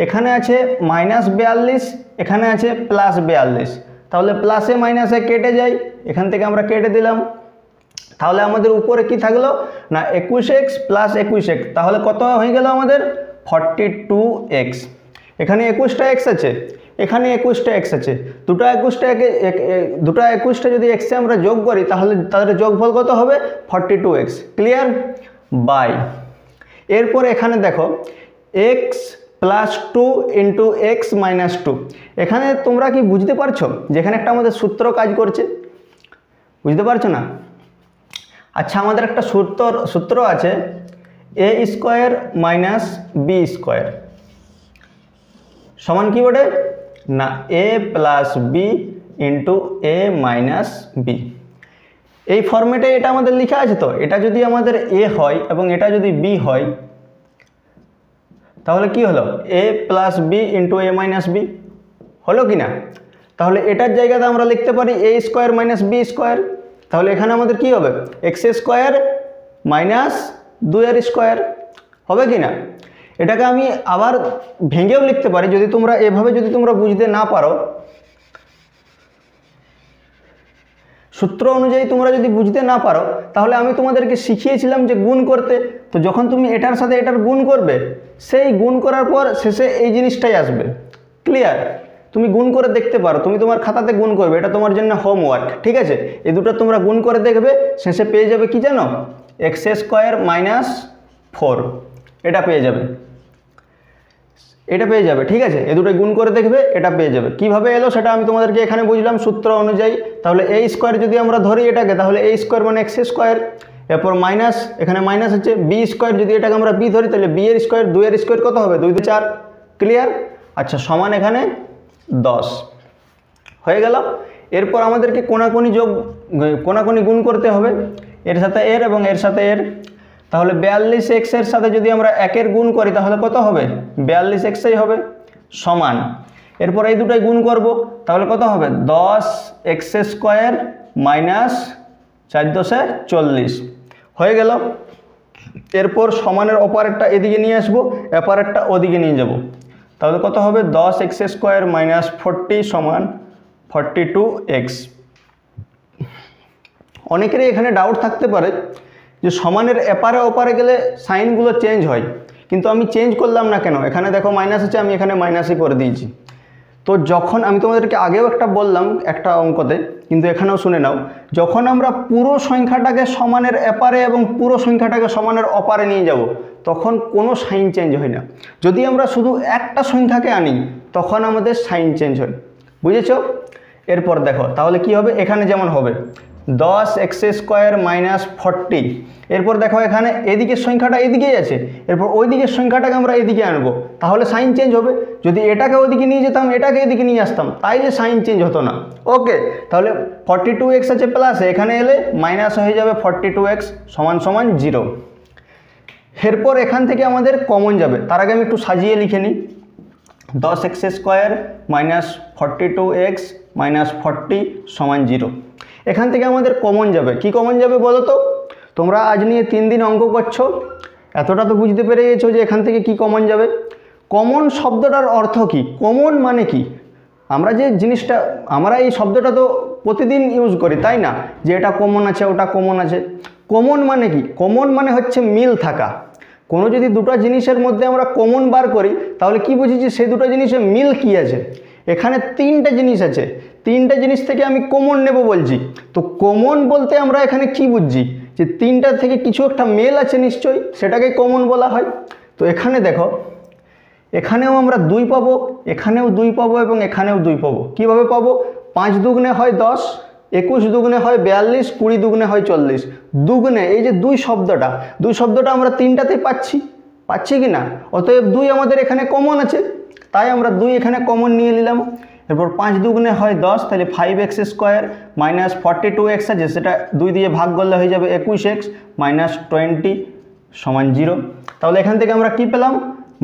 এখানে আছে -42, এখানে আছে +42, তাহলে প্লাসে মাইনাসে কেটে যায়, এখান থেকে আমরা কেটে দিলাম। তাহলে আমাদের উপরে কি থাকলো না? 21x + 21x, তাহলে কত হয়ে গেল আমাদের? 42x। এখানে 21টা x আছে, এখানে 21টা x আছে, দুটা 21টা যদি x এ আমরা যোগ করি তাহলে তাদের যোগফল কত হবে? 42x। ক্লিয়ার? বাই। এরপর এখানে দেখো x+2 × x-2। এখানে তোমরা কি বুঝতে পারছো যে এখানে একটা আমাদের সূত্র কাজ করছে? বুঝতে পারছো না? আচ্ছা, আমাদের একটা সূত্র আছে a² - b² সমান কি বটে না? a + b × a - b। এই ফর্মেটে এটা আমাদের লেখা আছে। তো এটা যদি আমাদের a হয় এবং এটা যদি b হয় তাহলে কি হলো এ প্লাস বি ইন্টু এ মাইনাস বি, হলো কি না? তাহলে এটার জায়গাতে আমরা লিখতে পারি এ স্কোয়ার মাইনাস বি স্কোয়ার। তাহলে এখানে আমাদের কি হবে x square minus 2r square, হবে কি না? এটাকে আমি আবার ভেঙেও লিখতে পারি, যদি তোমরা এভাবে যদি তোমরা বুঝতে না পারো, সূত্র অনুযায়ী তোমরা যদি বুঝতে না পারো, তাহলে আমি তোমাদেরকে শিখিয়েছিলাম যে গুণ করতে। তো যখন তুমি এটার সাথে এটার গুণ করবে, সেই গুণ করার পর শেষে এই জিনিসটাই আসবে। ক্লিয়ার? তুমি গুণ করে দেখতে পারো, তুমি তোমার খাতাতে গুণ করবে, এটা তোমার জন্য হোমওয়ার্ক, ঠিক আছে? এই দুটো তোমরা গুণ করে দেখবে, শেষে পেয়ে যাবে কি জানো, এক্স স্কোয়ার মাইনাস 4, এটা পেয়ে যাবে, এটা পেয়ে যাবে, ঠিক আছে? এই দুটোই গুণ করে দেখবে, এটা পেয়ে যাবে। কিভাবে এলো সেটা আমি তোমাদেরকে এখানে বুঝলাম সূত্র অনুযায়ী। তাহলে এ স্কোয়ার যদি আমরা ধরি এটাকে, তাহলে এ স্কোয়ার মানে এক্স স্কোয়ার, এরপর মাইনাস, এখানে মাইনাস হচ্ছে বি স্কোয়ার, যদি এটাকে আমরা বি ধরি তাহলে বি এর স্কোয়ার, 2 এর স্কোয়ার কত হবে 2 2 4। ক্লিয়ার? আচ্ছা, সমান এখানে 10 হয়ে গেল। এরপর আমাদেরকে কোনাকুনি গুণ করতে হবে, এর সাথে এর এবং এর সাথে এর। তাহলে 42x এর সাথে যদি আমরা 1 গুণ করি তাহলে কত হবে 42xই হবে, সমান। এরপর এই দুটাই গুণ করব, তাহলে কত হবে 10x স্কোয়ার মাইনাস 4 × 40 হয়ে গেল। এরপর সমানের অপারেটটা এদিকে নিয়ে আসবো, অপারেটটা ওদিকে নিয়ে যাব, তাহলে কত হবে 10x স্কোয়ার মাইনাস 40 সমান 42x। অনেকেরই এখানে ডাউট থাকতে পারে যে সমানের এপারে ওপারে গেলে সাইনগুলো চেঞ্জ হয়, কিন্তু আমি চেঞ্জ করলাম না কেন? এখানে দেখো মাইনাস আছে, আমি এখানে মাইনাসই করে দিয়েছি। তো যখন আমি তোমাদেরকে আগেও একটা বললাম একটা অঙ্কতে, কিন্তু এখানেও শুনে নাও, যখন আমরা পুরো সংখ্যাটাকে সমানের এপারে এবং পুরো সংখ্যাটাকে সমানের অপারে নিয়ে যাব, তখন কোনো সাইন চেঞ্জ হয় না। যদি আমরা শুধু একটা সংখ্যাকে আনি, তখন আমাদের সাইন চেঞ্জ হয়। বুঝেছো? এরপর দেখো তাহলে কি হবে, এখানে যেমন হবে 10x স্কোয়ার মাইনাস 40। এরপর দেখো এখানে এদিকের সংখ্যাটা এদিকেই আছে, এরপর ওই দিকের সংখ্যাটাকে আমরা এদিকে আনবো, তাহলে সাইন চেঞ্জ হবে। যদি এটাকে ওদিকে নিয়ে যেতাম, এটাকে এদিকে নিয়ে আসতাম, তাইলে সাইন চেঞ্জ হতো না। ওকে, তাহলে 42x আছে প্লাস, এখানে এলে মাইনাস হয়ে যাবে 42x সমান সমান 0। এরপর এখান থেকে আমাদের কমন যাবে, তার আগে আমি একটু সাজিয়ে লিখে নিই। 10x square minus 42x minus 40 সমান 0। এখান থেকে আমাদের কমন যাবে, কি কমন যাবে বলো তো? তোমরা আজ নিয়ে 3 দিন অঙ্ক করছো, এতটা তো বুঝতে পেরে গেছো যে এখান থেকে কি কমন যাবে। কমন শব্দটার অর্থ কি? কমন মানে কি? আমরা যে জিনিসটা, আমরা এই শব্দটা তো প্রতিদিন ইউজ করি, তাই না? যে এটা কমন আছে, ওটা কমন আছে। কমন মানে কি? কমন মানে হচ্ছে মিল থাকা। কোনো যদি দুটো জিনিসের মধ্যে আমরা কমন বার করি, তাহলে কি বুঝেছি সেই দুটো জিনিসে মিল কি আছে। এখানে 3টে জিনিস আছে, 3টে জিনিস থেকে আমি কমন নেব বলছি। তো কমন বলতে আমরা এখানে কি বুঝছি, যে 3টা থেকে কিছু একটা মেল আছে নিশ্চয়ই, সেটাকে কমন বলা হয়। তো এখানে দেখো, এখানেও আমরা 2 পাবো, এখানেও 2 পাবো এবং এখানেও 2 পাবো। কীভাবে পাবো? 5 দুগুণে হয় 10, 21 দুগুণে হয় 42, 20 দুগুণে হয় 40। দুগুণে এই যে 2 শব্দটা আমরা 3টাতেই পাচ্ছি কি না? অতএব 2 আমাদের এখানে কমন আছে, তাই আমরা 2 এখানে কমন নিয়ে নিলাম। এরপর 5 দুগুণে হয় 10, তাহলে 5x স্কোয়ার মাইনাস 42x আছে, সেটা 2 দিয়ে ভাগ করলে হয়ে যাবে 21x মাইনাস 20 সমান 0। তাহলে এখান থেকে আমরা কি পেলাম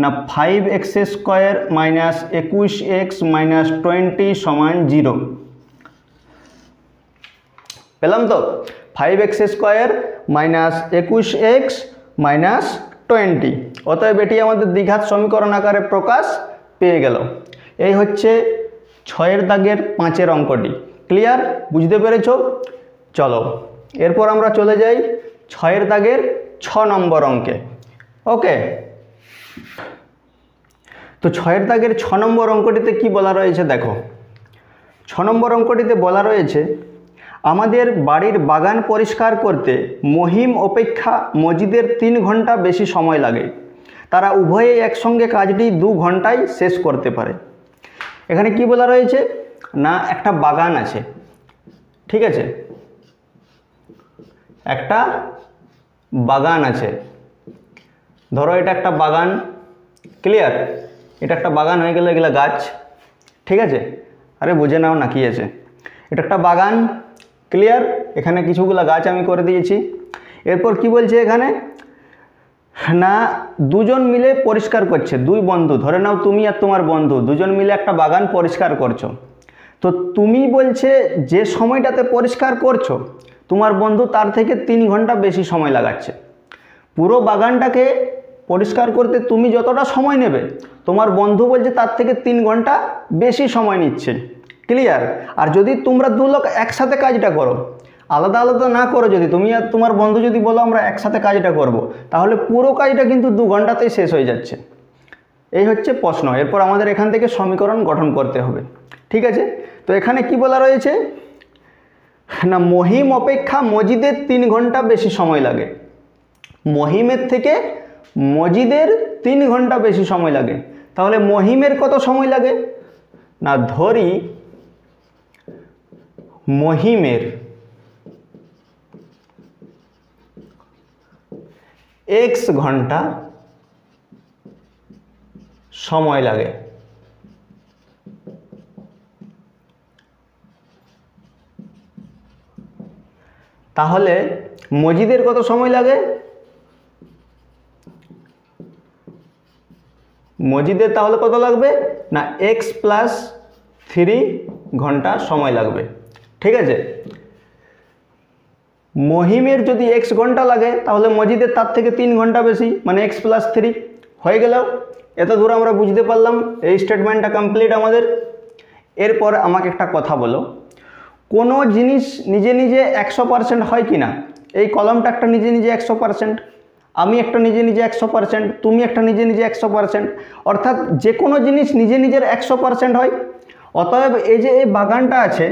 না 5x square minus 21x minus 20 সমান 0 পেলাম। তো 5x square minus 21x minus 20, অতএব এটি আমাদের দ্বিঘাত সমীকরণ আকারে প্রকাশ পেয়ে গেল। এই হচ্ছে 6 দাগের 5 অঙ্কটি। ক্লিয়ার? বুঝতে পেরেছো? চলো এরপর আমরা চলে যাই 6 দাগের 6 নম্বর অঙ্কে। ওকে, তো 6 দাগের 6 নম্বর অঙ্কটিতে কি বলা রয়েছে দেখো। 6 নম্বর অঙ্কটিতে বলা রয়েছে, আমাদের বাড়ির বাগান পরিষ্কার করতে মহিম অপেক্ষা মজিদের 3 ঘন্টা বেশি সময় লাগে। তারা উভয়ে একসঙ্গে কাজটি 2 ঘন্টায় শেষ করতে পারে। এখানে কি বলা রয়েছে না, একটা বাগান আছে, ঠিক আছে, একটা বাগান আছে। ধরো এটা একটা বাগান। ক্লিয়ার? এটা একটা বাগান হয়ে গেল, এগুলো গাছ, ঠিক আছে? আরে বুঝে নাও না কি আছে, এটা একটা বাগান। ক্লিয়ার? এখানে কিছুগুলো গাছ আমি করে দিয়েছি। এরপর কি বলছে এখানে, না দুজন মিলে পরিষ্কার করছে, দুই বন্ধু, ধরে নাও তুমি আর তোমার বন্ধু দুজন মিলে একটা বাগান পরিষ্কার করছো। তো তুমি বলছে যে সময়টাতে পরিষ্কার করছো তোমার বন্ধু তার থেকে 3 ঘন্টা বেশি সময় লাগাচ্ছে। পুরো বাগানটাকে পরিষ্কার করতে তুমি যতটা সময় নেবে তোমার বন্ধু বলছে তার থেকে 3 ঘন্টা বেশি সময় নিচ্ছে। ক্লিয়ার? আর যদি তোমরা দু লোক একসাথে কাজটা করো, আলাদা আলাদা না করো, যদি তুমি আর তোমার বন্ধু যদি বলো আমরা একসাথে কাজটা করব, তাহলে পুরো কাজটা কিন্তু 2 ঘন্টাতেই শেষ হয়ে যাচ্ছে। এই হচ্ছে প্রশ্ন। এরপর আমাদের এখান থেকে সমীকরণ গঠন করতে হবে। ঠিক আছে? তো এখানে কি বলা রয়েছে না মহিম অপেক্ষা মজিদের 3 ঘন্টা বেশি সময় লাগে। মহিমের থেকে মজিদের 3 ঘন্টা বেশি সময় লাগে। তাহলে মহিমের কত সময় লাগে? না ধরি মহিমের x ঘন্টা সময় লাগে। তাহলে মজিদের কত সময় লাগে? মজিদের তাহলে কত লাগবে না x + 3 ঘন্টা সময় লাগবে। ঠিক আছে? মহিমের যদি x ঘন্টা লাগে তাহলে মজিদের তার থেকে 3 ঘন্টা বেশি, মানে x + 3 হয়ে গেল। এত দূর আমরা বুঝতে পারলাম। এই স্টেটমেন্টটা কমপ্লিট আমাদের। এরপর আমাকে একটা কথা বলো, কোনো জিনিস নিজে নিজে 100% হয় কি না? এই কলমটা একটা নিজে নিজে 100%, আমি একটা নিজে নিজে 100%, তুমি একটা নিজে নিজে 100%, অর্থাৎ যে কোনো জিনিস নিজে নিজের 100% হয়। অতএব এই যে এই বাগানটা আছে,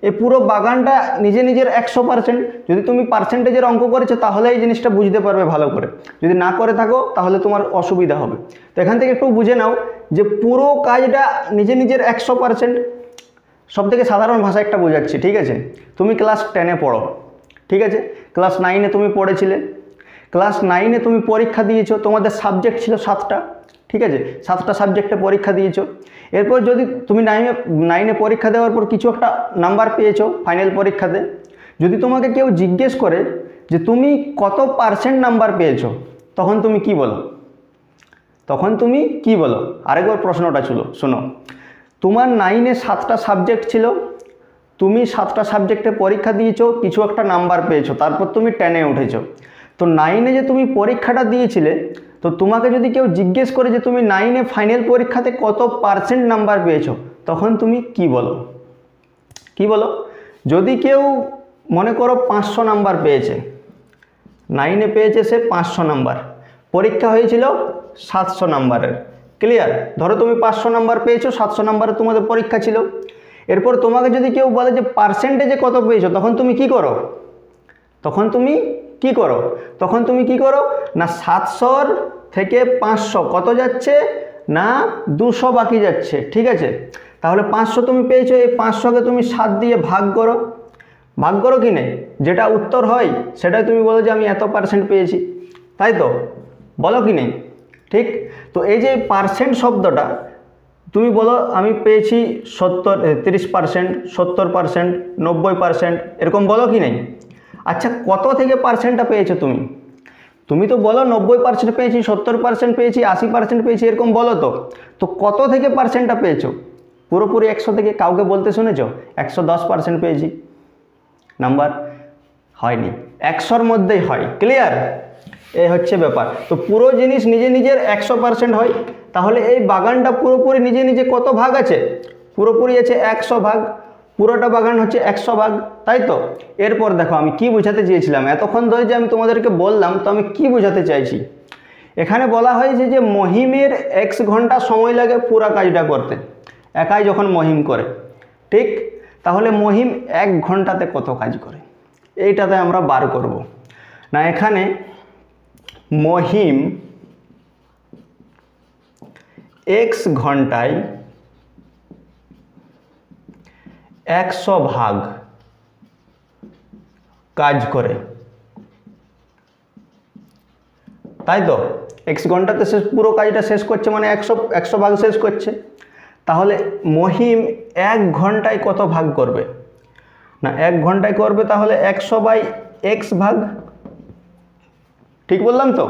এই পুরো বাগানটা নিজে নিজের 100%। যদি তুমি পার্সেন্টেজের অঙ্ক করেছো তাহলে এই জিনিসটা বুঝতে পারবে ভালো করে, যদি না করে থাকো তাহলে তোমার অসুবিধা হবে। তো এখান থেকে একটু বুঝে নাও যে পুরো কাজটা নিজে নিজের 100%। সব থেকে সাধারণ ভাষা একটা বোঝাচ্ছি। ঠিক আছে? তুমি ক্লাস 10-এ পড়ো। ঠিক আছে? ক্লাস 9-এ তুমি পড়েছিলে। ক্লাস 9-এ তুমি পরীক্ষা দিয়েছো, তোমাদের সাবজেক্ট ছিল 7টা। ঠিক আছে? 7টা সাবজেক্টে পরীক্ষা দিয়েছো। এরপর যদি তুমি 9-এ পরীক্ষা দেওয়ার পর কিছু একটা নাম্বার পেয়েছো ফাইনাল পরীক্ষাতে, যদি তোমাকে কেউ জিজ্ঞেস করে যে তুমি কত পার্সেন্ট নাম্বার পেয়েছো, তখন তুমি কি বলো? তখন তুমি কি বলো? আরেকবার প্রশ্নটা ছিল, শোনো। তোমার 9-এ 7টা সাবজেক্ট ছিল, তুমি 7টা সাবজেক্টে পরীক্ষা দিয়েছো, কিছু একটা নাম্বার পেয়েছো, তারপর তুমি 10-এ উঠেছো। তো 9-এ যে তুমি পরীক্ষাটা দিয়েছিলে, তো তোমাকে যদি কেউ জিজ্ঞেস করে যে তুমি 9-এ ফাইনাল পরীক্ষাতে কত পার্সেন্ট নাম্বার পেয়েছো, তখন তুমি কি বলো? কি বলো? যদি কেউ মনে করো 500 নাম্বার পেয়েছে, 9-এ পেয়েছে সে 500 নাম্বার, পরীক্ষা হয়েছিল 700 নাম্বারের। ক্লিয়ার? ধরো তুমি 500 নাম্বার পেয়েছো, 700 নাম্বারে তোমাদের পরীক্ষা ছিল। এরপর তোমাকে যদি কেউ বলে যে পার্সেন্টেজে কত পেয়েছো, তখন তুমি কি করো? তখন তুমি কি করো? তখন তুমি কি করো না 700 থেকে 500 কত যাচ্ছে না 200 বাকি যাচ্ছে। ঠিক আছে? তাহলে 500 তুমি পেয়েছো, এই 500কে তুমি 7 দিয়ে ভাগ করো। ভাগ করো কি নেই, যেটা উত্তর হয় সেটাই তুমি বলো যে আমি এত পার্সেন্ট পেয়েছি। তাই তো? বলো কি নেই? ঠিক? তো এই যে পার্সেন্ট শব্দটা, তুমি বলো আমি পেয়েছি 30%, 70%, 90%, এরকম বলো কি নেই? আচ্ছা, কত থেকে পার্সেন্টটা পেয়েছো তুমি? তুমি তো বলো 90% পেয়েছি, 70% পেয়েছি, 80% পেয়েছি, এরকম বলো তো। তো কত থেকে পার্সেন্টটা পেয়েছো? পুরোপুরি 100 থেকে কাউকে বলতে শুনেছো 110% পেয়েছি নাম্বার? হয়নি, 100-র মধ্যেই হয়। ক্লিয়ার? এই হচ্ছে ব্যাপার। তো পুরো জিনিস নিজে নিজের 100% হয়। তাহলে এই বাগানটা পুরোপুরি নিজে নিজে কত ভাগ আছে? পুরোপুরি আছে 100 ভাগ। পুরোটা বাগান হচ্ছে 100 ভাগ। তাই তো? এরপর দেখো আমি কি বোঝাতে চেয়েছিলাম, এতক্ষণ ধরে যে আমি তোমাদেরকে বললাম, তো আমি কি বোঝাতে চাইছি। এখানে বলা হয়েছে যে মহিমের 1 ঘন্টা সময় লাগে পুরা কাজটা করতে, একাই যখন মহিম করে। ঠিক? তাহলে মহিম 1 ঘন্টাতে কত কাজ করে, এইটাতে আমরা বার করব না। এখানে মহিম x ঘন্টায় 100 ভাগ কাজ করে। তাই তো? x ঘন্টাতে শেষ পুরো কাজটা শেষ করছে, মানে 100 ভাগ শেষ করছে। তাহলে মহিম 1 ঘন্টায় কত ভাগ করবে না 1 ঘন্টায় করবে তাহলে 100/x ভাগ। ঠিক বললাম তো?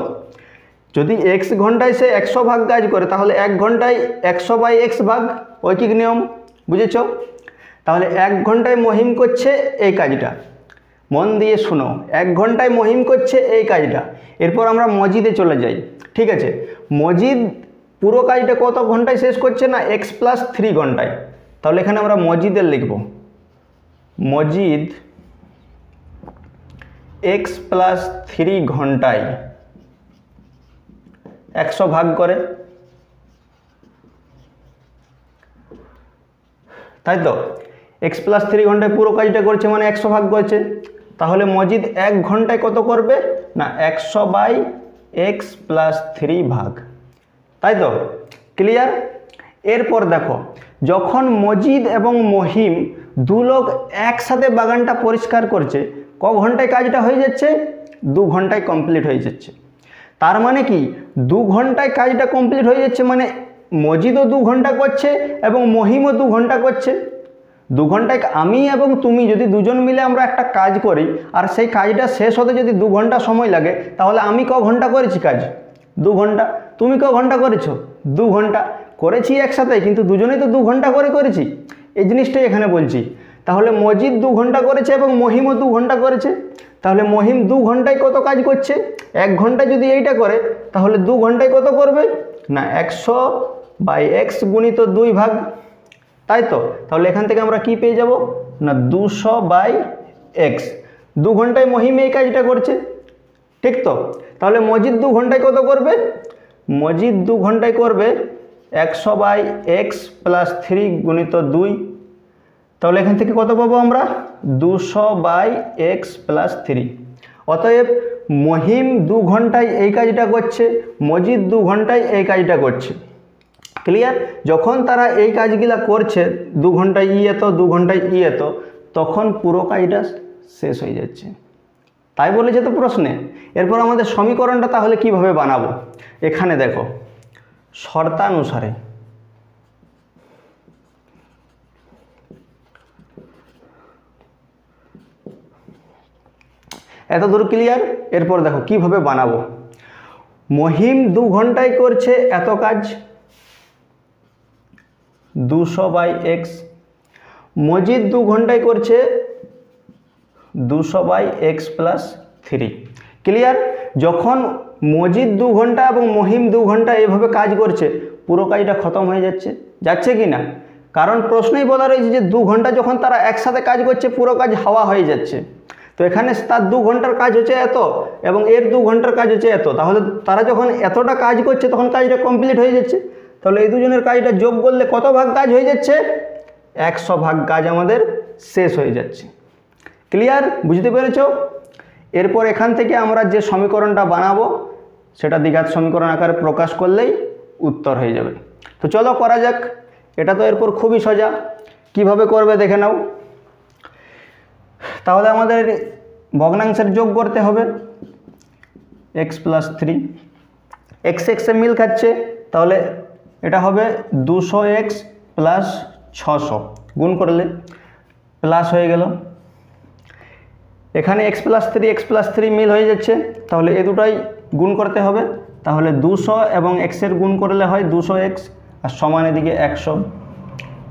যদি এক্স ঘন্টায় সে 100 ভাগ কাজ করে তাহলে 1 ঘন্টায় 100/x ভাগ, ঐকিক নিয়ম, বুঝেছ? তাহলে 1 ঘন্টায় মহিম করছে এই কাজটা, মন দিয়ে শুনো, 1 ঘন্টায় মহিম করছে এই কাজটা। এরপর আমরা মজিদে চলে যাই, ঠিক আছে? মজিদ পুরো কাজটা কত ঘন্টায় শেষ করছে? না x+3 ঘন্টায়। তাহলে এখানে আমরা মজিদের লিখব, মজিদ x+3 ঘন্টায় 100 ভাগ করে, তাই তো? x+3 ঘন্টায় পুরো কাজটা করছে মানে 100 ভাগ করছে, তাহলে মজিদ 1 ঘন্টায় কত করবে? না 100/x+3 ভাগ, তাই তো? ক্লিয়ার? এরপর দেখো, যখন মজিদ এবং মহিম দু লোক একসাথে বাগানটা পরিষ্কার করছে, ক ঘন্টায় কাজটা হয়ে যাচ্ছে? 2 ঘন্টায় কমপ্লিট হয়ে যাচ্ছে। তার মানে কি 2 ঘন্টায় কাজটা কমপ্লিট হয়ে যাচ্ছে, মানে মজিদও 2 ঘন্টা করছে এবং মহিমও 2 ঘন্টা করছে। 2 ঘন্টায় আমি এবং তুমি যদি দুজন মিলে আমরা একটা কাজ করি আর সেই কাজটা শেষ হতে যদি 2 ঘন্টা সময় লাগে, তাহলে আমি ক ঘন্টা করেছি কাজ? 2 ঘন্টা। তুমি ক ঘন্টা করেছো? 2 ঘন্টা করেছি একসাথে, কিন্তু দুজনেই তো 2 ঘন্টা করে করেছি। এই জিনিসটাই এখানে বলছি। তাহলে মজিদ 2 ঘন্টা করেছে এবং মহিমও 2 ঘন্টা করেছে। তাহলে মহিম 2 ঘন্টায় কত কাজ করছে? 1 ঘন্টা যদি এইটা করে তাহলে 2 ঘন্টায় কত করবে? না 100/x গুণিত 2 ভাগ, তাই তো? তাহলে এখান থেকে আমরা কি পেয়ে যাব? না 200/x। 2 ঘন্টায় মহিম এই কাজটা করছে, ঠিক তো? তাহলে মজিদ 2 ঘন্টায় কত করবে? মজিদ 2 ঘন্টায় করবে 100/x+3 গুণিত 2। তাহলে এখান থেকে কত পাবো আমরা? 200/x+3। অতএব মহিম 2 ঘন্টায় এই কাজটা করছে, মজিদ 2 ঘন্টায় এই কাজটা করছে। ক্লিয়ার? যখন তারা এই কাজগুলা করছে 2 ঘন্টায় এত 2 ঘন্টায় এত, তখন পুরো কাজটা শেষ হয়ে যাচ্ছে, তাই বলেছে তো প্রশ্নে। এরপর আমাদের সমীকরণটা তাহলে কিভাবে বানাবো? এখানে দেখো, শর্তানুসারে এত দূর ক্লিয়ার? এরপর দেখো কিভাবে বানাবো। মহিম 2 ঘন্টায় করছে এত কাজ, 200/x। মজিদ 2 ঘন্টায় করছে 200/x+3। ক্লিয়ার? যখন মজিদ 2 ঘন্টা এবং মহিম 2 ঘন্টা এভাবে কাজ করছে, পুরো কাজটা খতম হয়ে যাচ্ছে, যাচ্ছে কি না? কারণ প্রশ্নেই বলা রয়েছে যে 2 ঘন্টা যখন তারা একসাথে কাজ করছে পুরো কাজ হাওয়া হয়ে যাচ্ছে। তো এখানে তার 2 ঘন্টার কাজ হচ্ছে এত এবং এর 2 ঘন্টার কাজ হচ্ছে এত, তাহলে তারা যখন এতটা কাজ করছে তখন কাজটা কমপ্লিট হয়ে যাচ্ছে। তাহলে এই দুজনের কাজটা যোগ করলে কত ভাগ কাজ হয়ে যাচ্ছে? 100 ভাগ কাজ আমাদের শেষ হয়ে যাচ্ছে। ক্লিয়ার? বুঝতে পেরেছ? এরপর এখান থেকে আমরা যে সমীকরণটা বানাবো সেটা দ্বিঘাত সমীকরণ আকারে প্রকাশ করলেই উত্তর হয়ে যাবে। তো চলো করা যাক। এটা তো এরপর খুবই সোজা, কিভাবে করবে দেখে নাও। তাহলে আমাদের ভগ্নাংশের যোগ করতে হবে, x+3। x এ মিল খাচ্ছে, তাহলে এটা হবে 200x + 600, গুণ করলে প্লাস হয়ে গেল। এখানে x+3 মিল হয়ে যাচ্ছে, তাহলে এ দুটাই গুণ করতে হবে। তাহলে 200 এবং x এর গুণ করলে হয় 200x আর সমান এদিকে 100।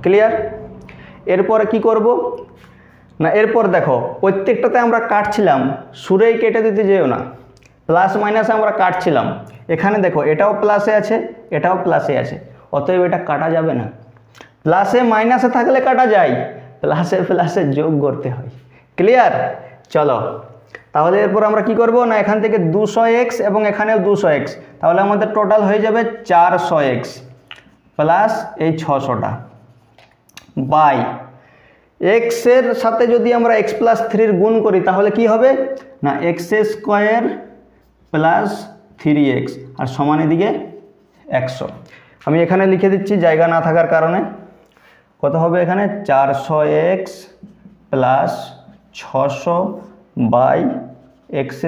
ক্লিয়ার? এরপরে কি করব না, এরপর দেখো প্রত্যেকটাতে আমরা কাটছিলাম, সুরেই কেটে দিতে যেও না, প্লাস মাইনাসে আমরা কাটছিলাম। এখানে দেখো এটাও প্লাসে আছে, এটাও প্লাসে আছে, অতএব এটা কাটা যাবে না। প্লাসে মাইনাসে থাকলে কাটা যায়, প্লাসে প্লাসে যোগ করতে হয়। ক্লিয়ার? চলো তাহলে এরপর আমরা কি করব না, এখান থেকে 200x এবং এখানেও 200x, তাহলে আমাদের টোটাল হয়ে যাবে 400x প্লাস এই 600টা বাই x এর সাথে যদি আমরা x+3 গুণ করি তাহলে কি হবে না, x² প্লাস 3x আর সমান এদিকে 100। আমি এখানে লিখে দিচ্ছি জায়গা না থাকার কারণে। কত হবে এখানে? 400x plus 600 by x²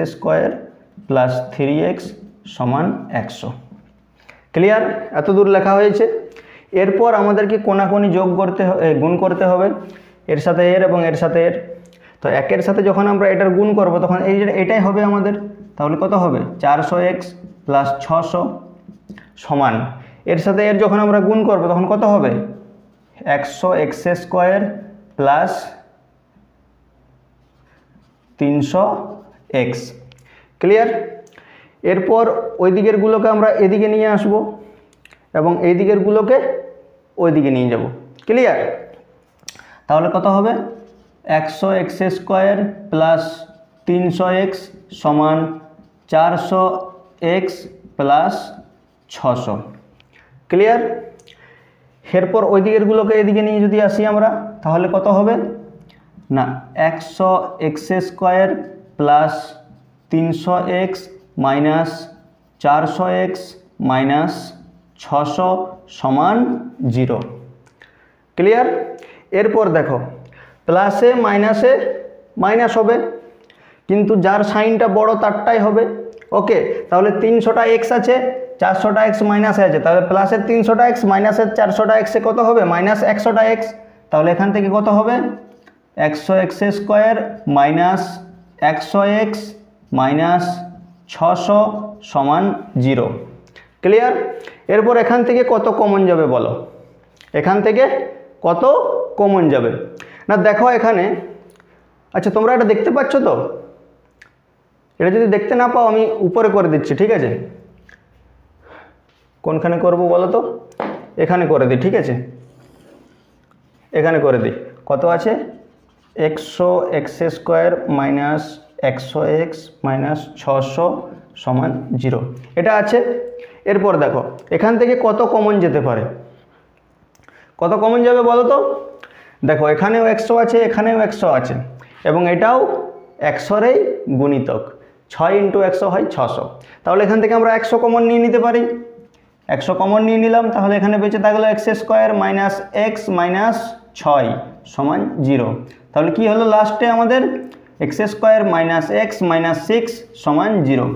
plus 3x সমান 100। ক্লিয়ার? এত দূর লেখা হয়েছে। এরপর আমাদেরকে কোনাকুনি যোগ করতে গুণ করতে হবে, এর সাথে এর এবং এর সাথে এর। তো একের সাথে যখন আমরা এটার গুণ করব তখন এটাই হবে আমাদের। তাহলে কত হবে? 400x প্লাস 600 সমান, এর সাথে এর যখন আমরা গুণ করব তখন কত হবে 100x² প্লাস 300x। ক্লিয়ার? এরপর ওই দিকের গুলোকে আমরা এদিকে নিয়ে আসব এবং এই দিকের গুলোকে ওই দিকে নিয়ে যাব। ক্লিয়ার? তাহলে কত হবে 100x² প্লাস 300x সমান 400x প্লাস 600। ক্লিয়ার? এরপর ওই দিকের গুলোকে এদিকে নিয়ে যদি আসি আমরা তাহলে কত হবে না 100x² plus 300x minus 400x minus 600 সমান 0। ক্লিয়ার? এরপর দেখো প্লাসে মাইনাসে মাইনাস হবে, কিন্তু যার সাইনটা বড় তারটাই হবে। ওকে, তাহলে 300টা এক্স আছে, 400টা এক্স মাইনাসে আছে, তাহলে প্লাসের 300টা এক্স মাইনাসের 400টা এক্সে কত হবে মাইনাস 100টা এক্স। তাহলে এখান থেকে কত হবে 100x² মাইনাস 100x মাইনাস 600 সমান 0। ক্লিয়ার? এরপর এখান থেকে কত কমন যাবে বলো, এখান থেকে কত কমন যাবে না দেখো এখানে। আচ্ছা তোমরা এটা দেখতে পাচ্ছ তো? এটা যদি দেখতে না পাও আমি উপরে করে দিচ্ছি, ঠিক আছে? কোনখানে করব বলো তো? এখানে করে দিই, ঠিক আছে? এখানে করে দিই। কত আছে 100x² মাইনাস 100x মাইনাস 600 সমান 0, এটা আছে। এরপর দেখো এখান থেকে কত কমন যেতে পারে, কত কমন যাবে বলো তো? দেখো এখানেও 100 আছে, এখানেও 100 আছে এবং এটাও 100-এরই গুণিতক, 6 × 100 হয় 600। তাহলে এখান থেকে আমরা 100 কমন নিয়ে নিতে পারি। 100 কমন নিয়ে নিলাম, তাহলে এখানে বেঁচে থাকলো x² মাইনাস x মাইনাস 6 সমান 0। তাহলে কি হলো লাস্টে আমাদের x² মাইনাস x মাইনাস 6 সমান 0।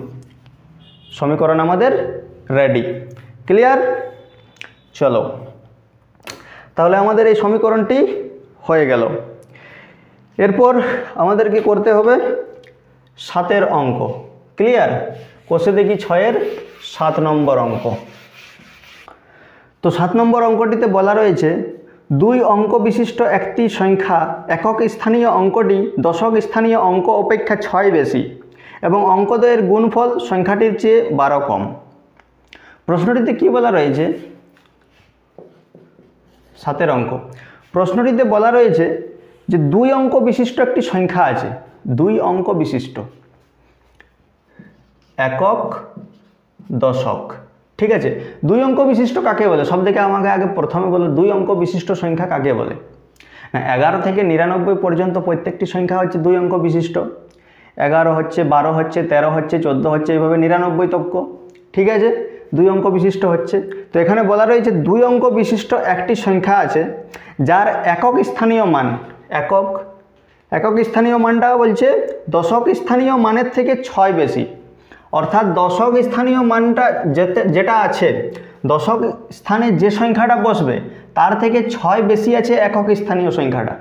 সমীকরণ আমাদের রেডি। ক্লিয়ার? চলো তাহলে আমাদের এই সমীকরণটি হয়ে গেল। এরপর আমাদের কি করতে হবে 7এর অঙ্ক। ক্লিয়ার? কোষে দেখি 6-এর 7 নম্বর অঙ্ক। তো 7 নম্বর অঙ্কটিতে বলা রয়েছে 2 অঙ্ক বিশিষ্ট একটি সংখ্যা একক স্থানীয় অঙ্কটি দশক স্থানীয় অঙ্ক অপেক্ষা 6 বেশি এবং অঙ্কদ্বয়ের গুণফল সংখ্যাটির চেয়ে 12 কম। প্রশ্নটিতে কি বলা রয়েছে? 7এর অঙ্ক প্রশ্নটিতে বলা রয়েছে যে 2 অঙ্ক বিশিষ্ট একটি সংখ্যা আছে, 2 অঙ্ক বিশিষ্ট একক দশক। ঠিক আছে, 2 অঙ্ক বিশিষ্ট কাকে বলে? সব থেকে আমাকে আগে প্রথমে বলো 2 অঙ্ক বিশিষ্ট সংখ্যা কাকে বলে? না 11 থেকে 99 পর্যন্ত প্রত্যেকটি সংখ্যা হচ্ছে 2 অঙ্ক বিশিষ্ট। 11 হচ্ছে, 12 হচ্ছে, 13 হচ্ছে, 14 হচ্ছে, এইভাবে 99 তক্ক। ঠিক আছে, 2 অঙ্ক বিশিষ্ট হচ্ছে। তো এখানে বলা রয়েছে 2 অঙ্ক বিশিষ্ট একটি সংখ্যা আছে যার একক স্থানীয় মান, একক স্থানীয় মানটা বলছে দশক স্থানীয় মানের থেকে 6 বেশি। অর্থাৎ দশক স্থানীয় মানটা যেটা আছে, দশক স্থানে যে সংখ্যাটা বসবে তার থেকে 6 বেশি আছে একক স্থানীয় সংখ্যাটা।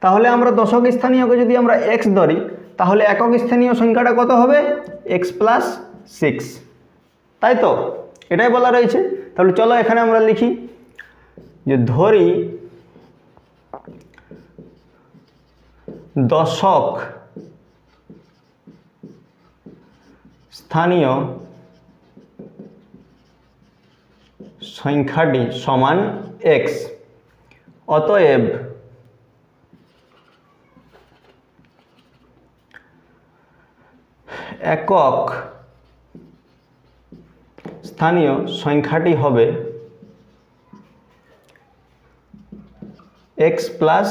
তাহলে আমরা দশক স্থানীয়কে যদি আমরা x ধরি তাহলে একক স্থানীয় সংখ্যাটা কত হবে x প্লাস 6, তাই তো? এটাই বলা রয়েছে। তাহলে চলো এখানে আমরা লিখি যে ধরি দশক স্থানীয় সংখ্যাটি সমান x, অতএব একক স্থানীয় সংখ্যাটি হবে x প্লাস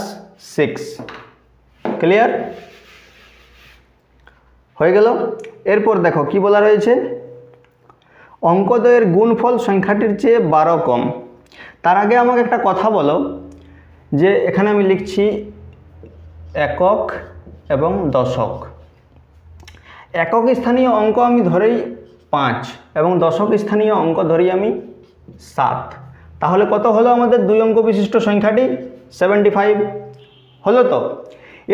6। ক্লিয়ার? হয়ে গেল। এরপর দেখো কি বলা রয়েছে, অঙ্কদ্বয়ের গুণফল সংখ্যাটির চেয়ে 12 কম। তার আগে আমাকে একটা কথা বলো যে এখানে আমি লিখছি একক এবং দশক। একক স্থানীয় অঙ্ক আমি ধরেই 5 এবং দশক স্থানীয় অঙ্ক ধরি আমি 7। তাহলে কত হলো আমাদের 2 অঙ্ক বিশিষ্ট সংখ্যাটি? 75 হলো তো।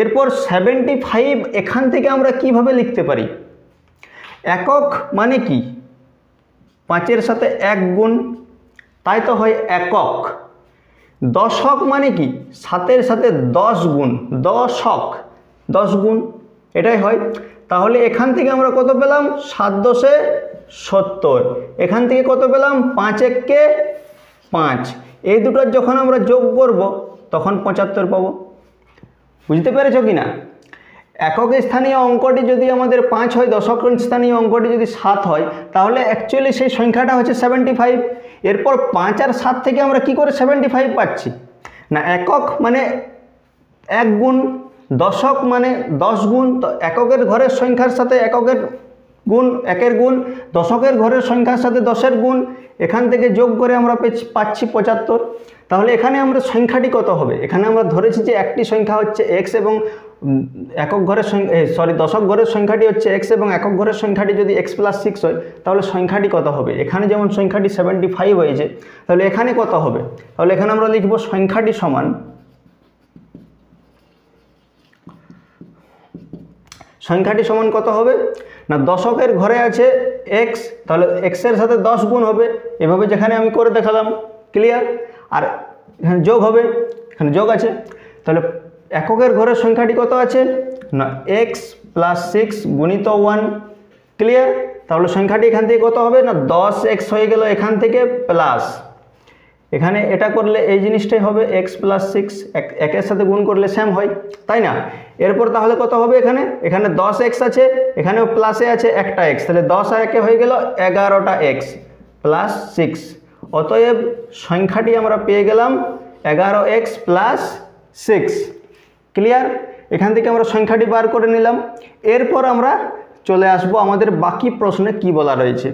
এরপর 75 এখান থেকে আমরা কিভাবে লিখতে পারি? একক মানে কি? 5-এর সাথে 1 গুণ, তাই তো হয় একক। দশক মানে কি 7-এর সাথে 10 গুণ, দশক 10 গুণ, এটাই হয়। তাহলে এখান থেকে আমরা কত পেলাম 7×10 70, এখান থেকে কত পেলাম 5×1 5, এই দুটোর যখন আমরা যোগ করব তখন 75 পাবো। বুঝতে পেরেছো কি না? একক স্থানীয় অঙ্কটি যদি আমাদের 5 হয়, দশক স্থানীয় অঙ্কটি যদি 7 হয়, তাহলে অ্যাকচুয়ালি সেই সংখ্যাটা হচ্ছে 75। এরপর 5 আর 7 থেকে আমরা কি করে 75 পাচ্ছি? না একক মানে 1 গুণ, দশক মানে 10 গুণ, তো এককের ঘরের সংখ্যার সাথে এককের গুণ 1-এর গুণ, দশকের ঘরের সংখ্যার সাথে 10-এর গুণ, এখান থেকে যোগ করে আমরা পাচ্ছি 75। তাহলে এখানে আমরা সংখ্যাটি কত হবে? এখানে আমরা ধরেছি যে একটি সংখ্যা হচ্ছে x এবং একক ঘরের দশক ঘরের সংখ্যাটি হচ্ছে x এবং একক ঘরের সংখ্যাটি যদি x+6 হয়, তাহলে সংখ্যাটি কত হবে? এখানে যেমন সংখ্যাটি 75 হয়েছে, তাহলে এখানে কত হবে? তাহলে এখানে আমরা লিখব সংখ্যাটি সমান, সংখ্যাটি সমান কত হবে? না দশকের ঘরে আছে x, তাহলে x এর সাথে 10 গুণ হবে, এভাবে যেখানে আমি করে দেখালাম। ক্লিয়ার? আর এখানে যোগ হবে, এখানে যোগ আছে। তাহলে এককের ঘরের সংখ্যাটি কত আছে? না x+6 গুণিত 1। ক্লিয়ার? তাহলে সংখ্যাটি এখান থেকে কত হবে? না 10x হয়ে গেল, এখান থেকে প্লাস, এখানে এটা করলে এই জিনিসটাই হবে x+6, একের সাথে গুণ করলে সেম হয়, তাই না? এরপর তাহলে কত হবে? এখানে 10x আছে, এখানেও প্লাসে আছে একটা x, তাহলে 10 আর 1 হয়ে গেল 11টা x প্লাস 6। অতএব সংখ্যাটি আমরা পেয়ে গেলাম 11x + 6। ক্লিয়ার? এখান থেকে আমরা সংখ্যাটি বার করে নিলাম। এরপর আমরা চলে আসব আমাদের বাকি প্রশ্নে কি বলা রয়েছে।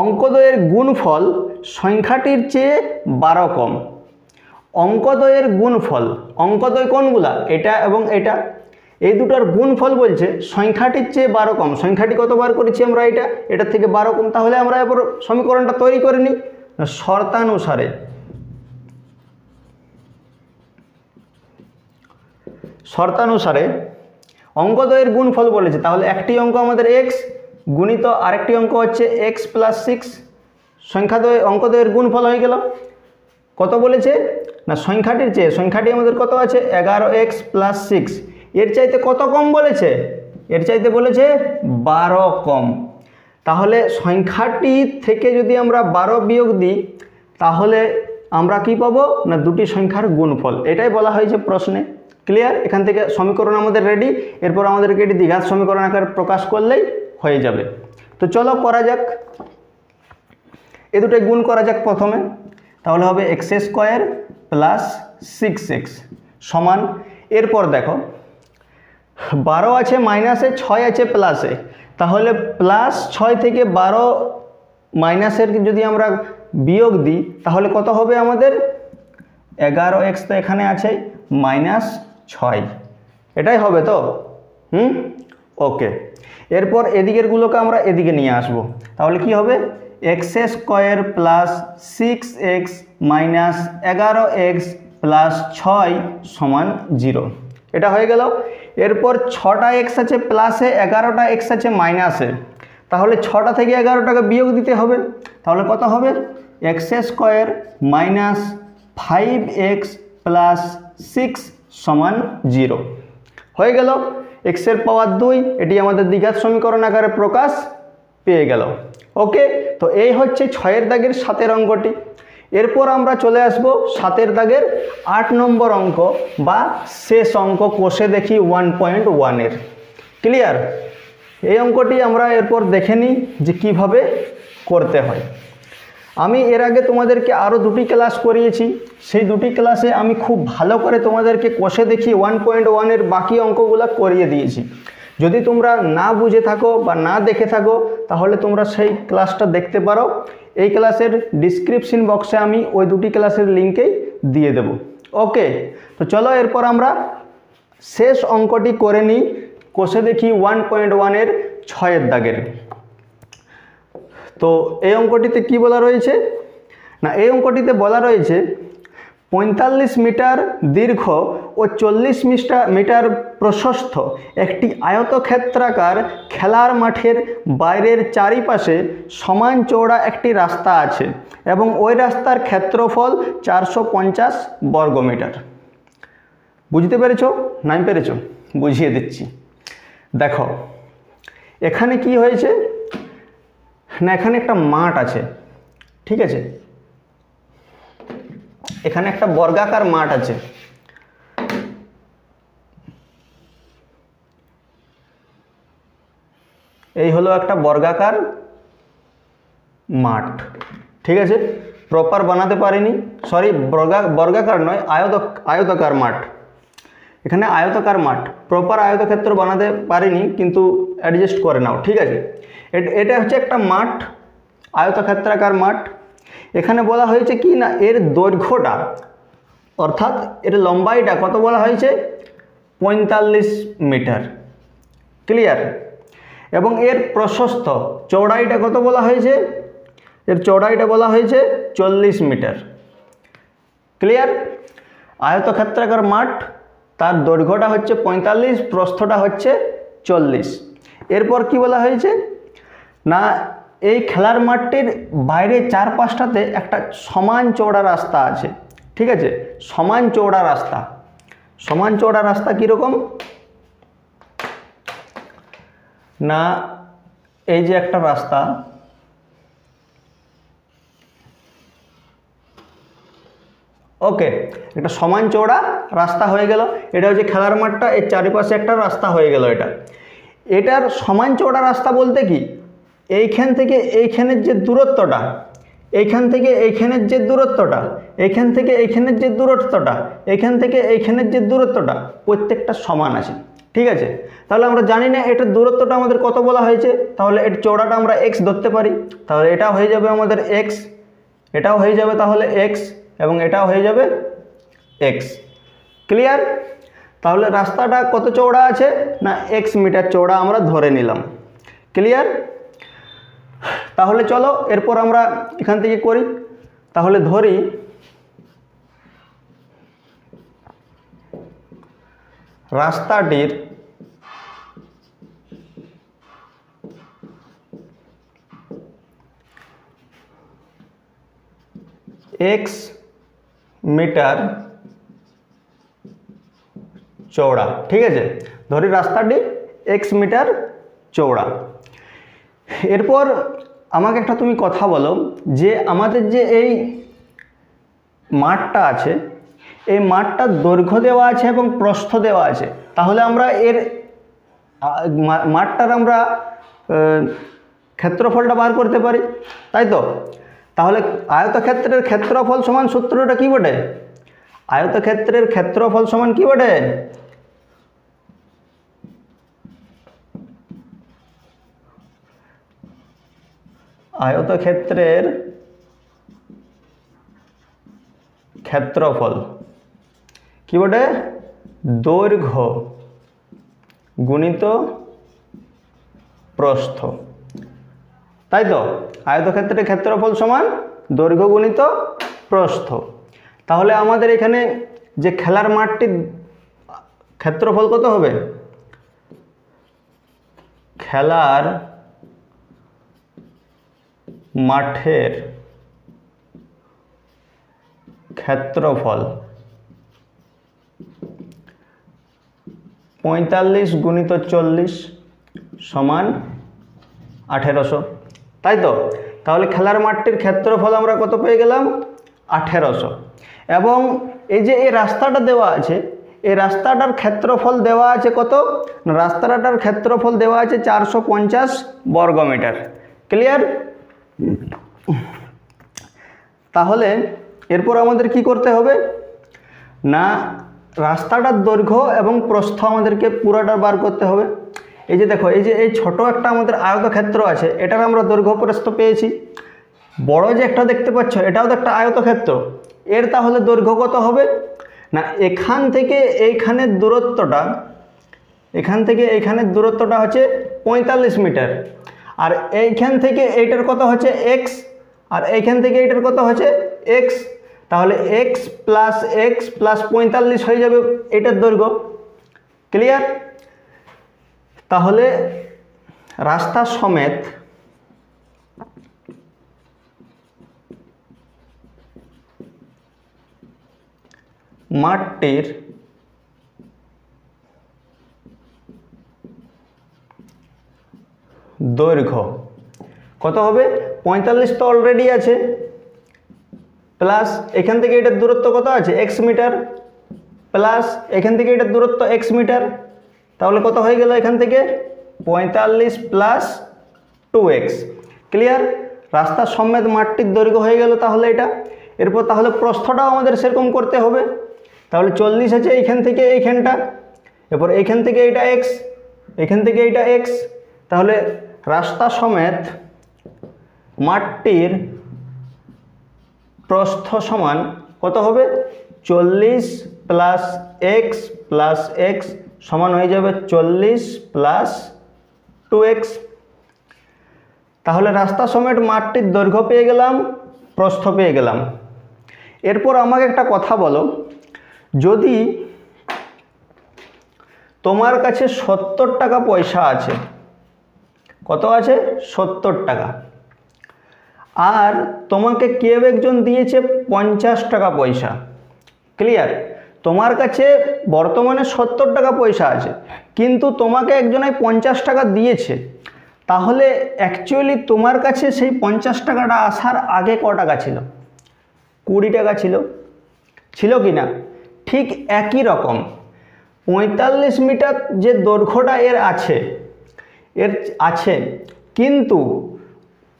অঙ্কদ্বয়ের গুণফল সংখ্যাটির চেয়ে 12 কম। অঙ্কদ্বয়ের গুণফল, অঙ্কদ্বয় কোনগুলা? এটা এবং এটা, এই দুটার গুণফল বলছে সংখ্যাটির চেয়ে 12 কম। সংখ্যাটি কত বার করেছি আমরা? এটার থেকে 12 কম। তাহলে আমরা এবার সমীকরণটা তৈরি করে নিই শর্তানুসারে। শর্তানুসারে অঙ্কদ্বয়ের গুণফল বলেছে, তাহলে একটি অঙ্ক আমাদের x গুণিত আরেকটি অঙ্ক হচ্ছে x+6, সংখ্যাদ্বয় অঙ্কদ্বয়ের গুণফল হয়ে গেল। কত বলেছে? না সংখ্যাটির চেয়ে, সংখ্যাটি আমাদের কত আছে? 11x + 6, এর চাইতে কত কম বলেছে? এর চাইতে বলেছে 12 কম। তাহলে সংখ্যাটি থেকে যদি আমরা 12 বিয়োগ দিই, তাহলে আমরা কি পাবো? না দুটি সংখ্যার গুণফল, এটাই বলা হয়েছে প্রশ্নে। ক্লিয়ার? এখান থেকে সমীকরণ আমাদের রেডি। এরপর আমাদেরকে এটি দ্বিঘাত সমীকরণ আকারে প্রকাশ করলেই হয়ে যাবে। তো চলো করা যাক, এ দুটোই গুণ করা যাক প্রথমে। তাহলে হবে x² + 6x সমান, এরপর দেখো 12 আছে মাইনাসে, 6 আছে প্লাসে, তাহলে +6 থেকে 12 মাইনাসের যদি আমরা বিয়োগ দিই, তাহলে কত হবে আমাদের? 11x তো এখানে আছে, -6, এটাই হবে তো? ওকে। এরপর এদিকেরগুলোকে আমরা এদিকে নিয়ে আসব। তাহলে কি হবে? x² + 6x - 11x + 6 = 0, এটা হয়ে গেল। এরপর 6টা x আছে প্লাসে, 11টা x আছে মাইনাসে, তাহলে 6টা থেকে 11টাকে বিয়োগ দিতে হবে। তাহলে কত হবে? x² - 5x + 6 = 0 হয়ে গেল। x এর পাওয়ার 2, এটি আমাদের দ্বিঘাত সমীকরণ আকারে প্রকাশ পেয়ে গেল। ওকে, তো এই হচ্ছে 6 দাগের 7 অঙ্কটি। এরপর আমরা চলে আসব 7 দাগের 8 নম্বর অঙ্ক বা শেষ অঙ্ক, কষে দেখি 1.1 এর। ক্লিয়ার? এই অঙ্কটি আমরা এরপর দেখে নিই যে কিভাবে করতে হয়। আমি এর আগে তোমাদেরকে আরও 2টি ক্লাস করিয়েছি, সেই 2টি ক্লাসে আমি খুব ভালো করে তোমাদেরকে কষে দেখি 1.1 এর বাকি অঙ্কগুলো করিয়ে দিয়েছি। যদি তোমরা না বুঝে থাকো বা না দেখে থাকো, তাহলে তোমরা সেই ক্লাসটা দেখতে পারো। এই ক্লাসের ডিসক্রিপশন বক্সে আমি ওই 2টি ক্লাসের লিঙ্কেই দিয়ে দেব। ওকে, তো চলো এরপর আমরা শেষ অঙ্কটি করে নিই, কষে দেখি 1.1 এর 6 দাগের। তো এই অঙ্কটিতে কি বলা রয়েছে? না এই অঙ্কটিতে বলা রয়েছে 45 মিটার দীর্ঘ ও 40 মিটার প্রশস্ত একটি আয়তক্ষেত্রাকার খেলার মাঠের বাইরের চারিপাশে সমান চওড়া একটি রাস্তা আছে এবং ওই রাস্তার ক্ষেত্রফল 450 বর্গমিটার। বুঝতে পেরেছো? নাই পেরেছো? বুঝিয়ে দিচ্ছি। দেখো এখানে কি হয়েছে না, এখানে একটা মাঠ আছে, ঠিক আছে, এখানে একটা বর্গাকার মাঠ আছে। এই হলো একটা বর্গাকার মাঠ, ঠিক আছে, প্রপার বানাতে পারিনি, সরি বর্গাকার নয়, আয়তাকার মাঠ। এখানে আয়তাকার মাঠ, প্রপার আয়তক্ষেত্র বানাতে পারিনি, কিন্তু অ্যাডজাস্ট করে নাও, ঠিক আছে। এটা হচ্ছে একটা মাঠ, আয়তক্ষেত্রাকার মাঠ। এখানে বলা হয়েছে কি না, এর দৈর্ঘ্যটা অর্থাৎ এর লম্বাইটা কত বলা হয়েছে, 45 মিটার, ক্লিয়ার। এবং এর প্রশস্ত চওড়াইটা কত বলা হয়েছে, এর চওড়াইটা বলা হয়েছে 40 মিটার, ক্লিয়ার। আয়তক্ষেত্রাকার মাঠ, তার দৈর্ঘ্যটা হচ্ছে 45, প্রস্থটা হচ্ছে 40। এরপর কি বলা হয়েছে না, এই খেলার মাঠটির বাইরে চারপাশটাতে একটা সমান চওড়া রাস্তা আছে, ঠিক আছে, সমান চওড়া রাস্তা। সমান চওড়া রাস্তা কীরকম না, এই যে একটা রাস্তা, ওকে, একটা সমান চওড়া রাস্তা হয়ে গেল। এটা হচ্ছে খেলার মাঠটা, এর চারিপাশে একটা রাস্তা হয়ে গেল। এটার সমান চওড়া রাস্তা বলতে কি, এইখান থেকে এইখানের যে দূরত্বটা, এইখান থেকে এইখানের যে দূরত্বটা, এইখান থেকে এইখানের যে দূরত্বটা, এইখান থেকে এইখানের যে দূরত্বটা, প্রত্যেকটা সমান আছে, ঠিক আছে। তাহলে আমরা জানি না এটার দূরত্বটা আমাদের কত বলা হয়েছে, তাহলে এর চওড়াটা আমরা এক্স ধরতে পারি। তাহলে এটা হয়ে যাবে আমাদের এক্স, এটাও হয়ে যাবে তাহলে এক্স, এবং এটাও হয়ে যাবে এক্স, ক্লিয়ার। তাহলে রাস্তাটা কত চওড়া আছে না, এক্স মিটার চওড়া আমরা ধরে নিলাম, ক্লিয়ার। তাহলে চলো এরপর আমরা এখান থেকে করি। তাহলে ধরি রাস্তাটির এক্স মিটার চওড়া, ঠিক আছে, ধরি রাস্তাটি এক্স মিটার চওড়া। এরপর আমাকে একটা তুমি কথা বলো যে আমাদের যে এই মাঠটা আছে, এই মাঠটার দৈর্ঘ্য দেওয়া আছে এবং প্রস্থ দেওয়া আছে। তাহলে আমরা এর মাঠটার আমরা ক্ষেত্রফলটা বার করতে পারি, তাই তো। তাহলে আয়তক্ষেত্রের ক্ষেত্রফল সমান সূত্রটা কি বটে, আয়তক্ষেত্রের ক্ষেত্রফল সমান কি বটে, আয়তক্ষেত্রের ক্ষেত্রফল কি বটে, দৈর্ঘ্য গুণিত প্রস্থ, তাই তো। আয়তক্ষেত্রের ক্ষেত্রফল সমান দৈর্ঘ্য গুণিত প্রস্থ। তাহলে আমাদের এখানে যে খেলার মাঠটির ক্ষেত্রফল কত হবে, খেলার মাঠের ক্ষেত্রফল 45 গুণিত 40 সমান 1800, তাই তো। তাহলে খেলার মাঠটির ক্ষেত্রফল আমরা কত পেয়ে গেলাম, 1800। এবং এই যে এই রাস্তাটা দেওয়া আছে, এই রাস্তাটার ক্ষেত্রফল দেওয়া আছে কত, রাস্তাটার ক্ষেত্রফল দেওয়া আছে 450 বর্গমিটার, ক্লিয়ার। তাহলে এরপর আমাদের কি করতে হবে না, রাস্তাটার দৈর্ঘ্য এবং প্রস্থ আমাদেরকে পুরোটা বার করতে হবে। এই যে দেখো, এই যে এই ছোট একটা আমাদের আয়তক্ষেত্র আছে, এটার আমরা দৈর্ঘ্য প্রস্থ পেয়েছি। বড় যে একটা দেখতে পাচ্ছ, এটাও তো একটা আয়তক্ষেত্র, এর তাহলে দৈর্ঘ্য কত হবে না, এখান থেকে এইখানের দূরত্বটা, এখান থেকে এইখানের দূরত্বটা হচ্ছে 45 মিটার, আর এইখান থেকে এইটার কত হচ্ছে এক্স, আর এইখান থেকে এইটার কত হচ্ছে এক্স। তাহলে এক্স প্লাস 45 হয়ে যাবে এটার দৈর্ঘ্য। ক্লিয়ার? তাহলে রাস্তা সমেত মাঠটির দৈর্ঘ্য কত হবে? 45 তো অলরেডি আছে, প্লাস এখান থেকে এটার দূরত্ব কত আছে? এক্স মিটার, প্লাস এখান থেকে এটার দূরত্ব এক্স মিটার। তাহলে কত হয়ে গেল এখান থেকে? 45 প্লাস 2x। ক্লিয়ার? রাস্তা সমেত মাঠটির দৈর্ঘ্য হয়ে গেল তাহলে এটা। এরপর তাহলে প্রস্থটাও আমাদের সেরকম করতে হবে। তাহলে 40 আছে এইখান থেকে এইখানটা, এরপর এইখান থেকে এটা এক্স, এখান থেকে এটা এক্স। তাহলে রাস্তা সমেত মাঠটির প্রস্থ সমান কত হবে? 40 প্লাস এক্স সমান হয়ে যাবে 40 প্লাস 2x। তাহলে রাস্তা সমেত মাঠটির দৈর্ঘ্য পেয়ে গেলাম, প্রস্থ পেয়ে গেলাম। এরপর আমাকে একটা কথা বলো, যদি তোমার কাছে 70 টাকা পয়সা আছে, কত আছে? 70 টাকা, আর তোমাকে কেউ একজন দিয়েছে 50 টাকা পয়সা। ক্লিয়ার? তোমার কাছে বর্তমানে 70 টাকা পয়সা আছে, কিন্তু তোমাকে একজনে 50 টাকা দিয়েছে। তাহলে অ্যাকচুয়ালি তোমার কাছে সেই 50 টাকাটা আসার আগে ক টাকা ছিল? 20 টাকা ছিল, ছিল কি না? ঠিক একই রকম 45 মিটার যে দৈর্ঘ্যটা এর আছে, কিন্তু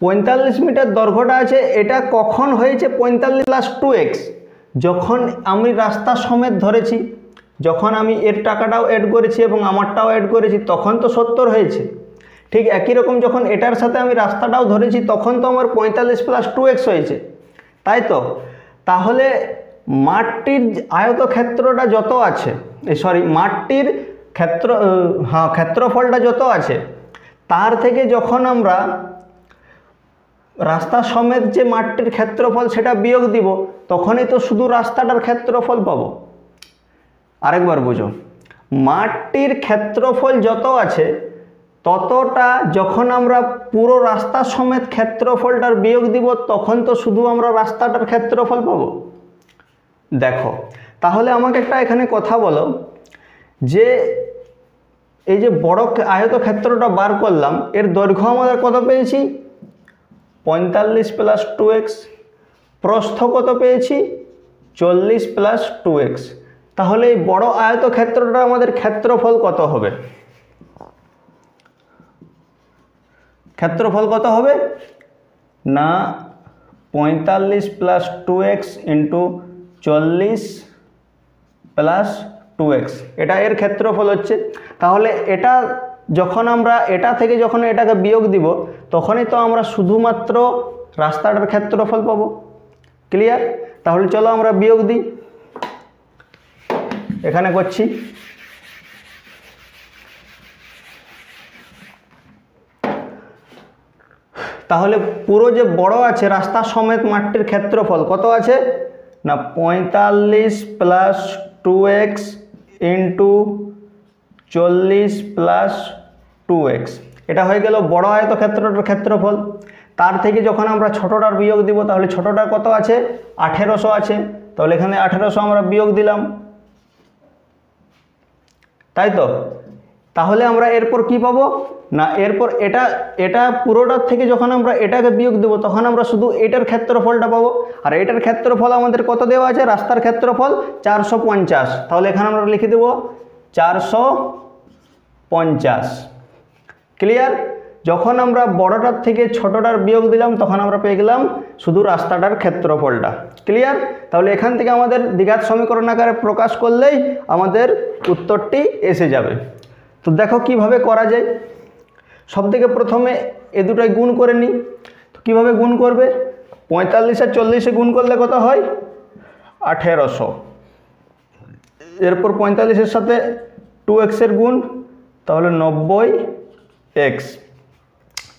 45 মিটার দৈর্ঘ্যটা আছে, এটা কখন হয়েছে 45 প্লাস 2x? যখন আমি রাস্তা সমেত ধরেছি, যখন আমি এর টাকাটাও অ্যাড করেছি এবং আমারটাও অ্যাড করেছি, তখন তো 70 হয়েছে। ঠিক একই রকম যখন এটার সাথে আমি রাস্তাটাও ধরেছি, তখন তো আমার 45 প্লাস 2x হয়েছে, তাই তো? তাহলে মাঠটির আয়তক্ষেত্রটা যত আছে, মাঠটির ক্ষেত্রফলটা যত আছে, তার থেকে যখন আমরা রাস্তা সমেত যে মাঠটির ক্ষেত্রফল সেটা বিয়োগ দিব, তখনই তো শুধু রাস্তাটার ক্ষেত্রফল পাবো। আরেকবার বুঝো, মাঠটির ক্ষেত্রফল যত আছে ততটা যখন আমরা পুরো রাস্তা সমেত ক্ষেত্রফলটার বিয়োগ দিব, তখন তো শুধু আমরা রাস্তাটার ক্ষেত্রফল পাবো। দেখো, তাহলে আমাকে একটা এখানে কথা বলো, যে এই যে বড় আয়তক্ষেত্রটা বার করলাম, এর দৈর্ঘ্য আমাদের কত পেয়েছি? 45 প্লাস 2x। প্রস্থ কত পেয়েছি? 40 প্লাস 2x। তাহলে এই বড় আয়তক্ষেত্রটা আমাদের ক্ষেত্রফল কত হবে? ক্ষেত্রফল কত হবে না? 45 plus 2x into 40 plus 2x, এটা এর ক্ষেত্রফল হচ্ছে। তাহলে এটা যখন আমরা এটা থেকে যখন এটাকে বিয়োগ দিব, তখনই তো আমরা শুধুমাত্র রাস্তাটার ক্ষেত্রফল পাবো। ক্লিয়ার? তাহলে চলো আমরা বিয়োগ দিই, এখানে করছি। তাহলে পুরো যে বড় আছে রাস্তা সমেত মাঠটির ক্ষেত্রফল কত আছে না? 45 plus 2x into 40 plus 2x, এটা হয়ে গেল বড় আয়তক্ষেত্রটার ক্ষেত্রফল। তার থেকে যখন আমরা ছোটটার বিয়োগ দিব, তাহলে ছোটটার কত আছে? 1800 আছে। তাহলে এখানে 1800 আমরা বিয়োগ দিলাম, তাই তো? তাহলে আমরা এরপর কি পাবো না? এরপর এটা পুরোটার থেকে যখন আমরা এটাকে বিয়োগ দেব, তখন আমরা শুধু এটার ক্ষেত্রফলটা পাবো। আর এটার ক্ষেত্রফল আমাদের কত দেওয়া আছে? রাস্তার ক্ষেত্রফল 450। তাহলে এখানে আমরা লিখে দেব 450। ক্লিয়ার? যখন আমরা বড়টার থেকে ছোটটার বিয়োগ দিলাম, তখন আমরা পেয়ে গেলাম শুধু রাস্তাটার ক্ষেত্রফলটা। ক্লিয়ার? তাহলে এখান থেকে আমাদের দ্বিঘাত সমীকরণ আকারে প্রকাশ করলেই আমাদের উত্তরটি এসে যাবে। তো দেখো কিভাবে করা যায়। সবথেকে প্রথমে এ দুটোই গুণ করে নিই। তো কীভাবে গুণ করবে? 45 আর 40 গুণ করলে কত হয়? 1800। এরপর 45-এর সাথে 2x এর গুণ, তাহলে 90x।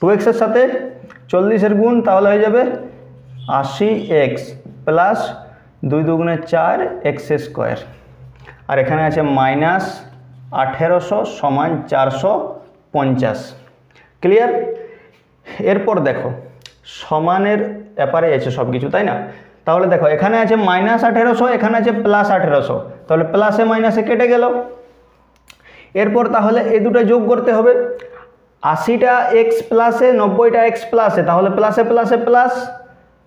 2x এর সাথে 40-এর গুণ, তাহলে হয়ে যাবে 80x, প্লাস 2 দুগুণে 4 এক্স স্কোয়ার, আর এখানে আছে মাইনাস 1800 সমান 450। ক্লিয়ার? এরপর দেখো সমানের ব্যাপারে আছে সব কিছু, তাই না? তাহলে দেখো এখানে আছে মাইনাস 1800, এখানে আছে প্লাস 1800, তাহলে প্লাসে মাইনাসে কেটে গেল। এরপর তাহলে এই দুটো যোগ করতে হবে, 80টা এক্স প্লাসে 90টা এক্স প্লাসে, তাহলে প্লাসে প্লাসে প্লাস।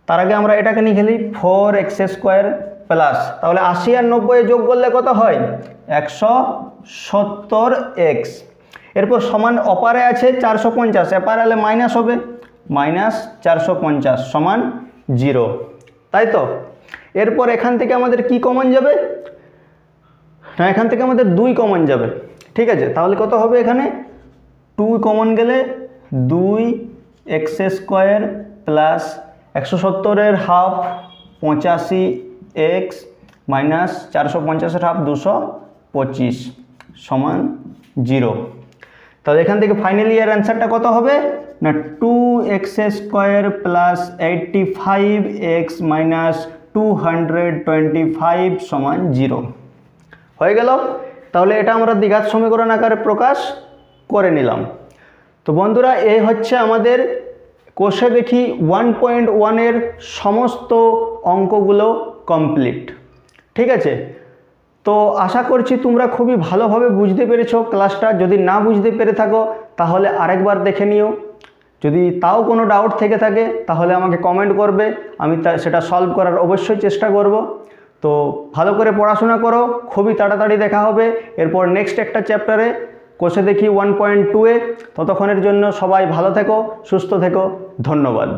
তার আগে আমরা এটাকে নিয়ে খেলি 4x² প্লাস, তাহলে 80 আর 90 যোগ করলে কত হয়? 170x। এরপর সমান অপারে আছে 450, এপারে হলে মাইনাস হবে, মাইনাস 450 সমান 0, তাই তো? এরপর এখান থেকে আমাদের কি কমন যাবে না, এখান থেকে আমাদের 2 কমন যাবে, ঠিক আছে? তাহলে কত হবে? এখানে 2 কমন গেলে 2x² প্লাস 170-এর হাফ 85x মাইনাস 450-এর হাফ 225 সমান 0। তাহলে এখান থেকে ফাইনালি এর অ্যান্সারটা কত হবে না, 2x² প্লাস 85x মাইনাস 225 সমান 0 হয়ে গেল। তাহলে এটা আমরা দ্বিঘাত সমীকরণ আকারে প্রকাশ করে নিলাম। তো বন্ধুরা, এই হচ্ছে আমাদের কোষে দেখি 1.1 এর সমস্ত অঙ্কগুলো কমপ্লিট, ঠিক আছে? তো আশা করছি তোমরা খুবই ভালোভাবে বুঝতে পেরেছো ক্লাসটা। যদি না বুঝতে পেরে থাকো তাহলে আরেকবার দেখে নিও। যদি তাও কোনো ডাউট থেকে থাকে তাহলে আমাকে কমেন্ট করবে, আমি সেটা সলভ করার অবশ্যই চেষ্টা করব। তো ভালো করে পড়াশোনা করো, খুবই তাড়াতাড়ি দেখা হবে এরপর নেক্সট একটা চ্যাপ্টারে, কোষে দেখি 1.2 এ। ততক্ষণের জন্য সবাই ভালো থেকো, সুস্থ থেকো, ধন্যবাদ।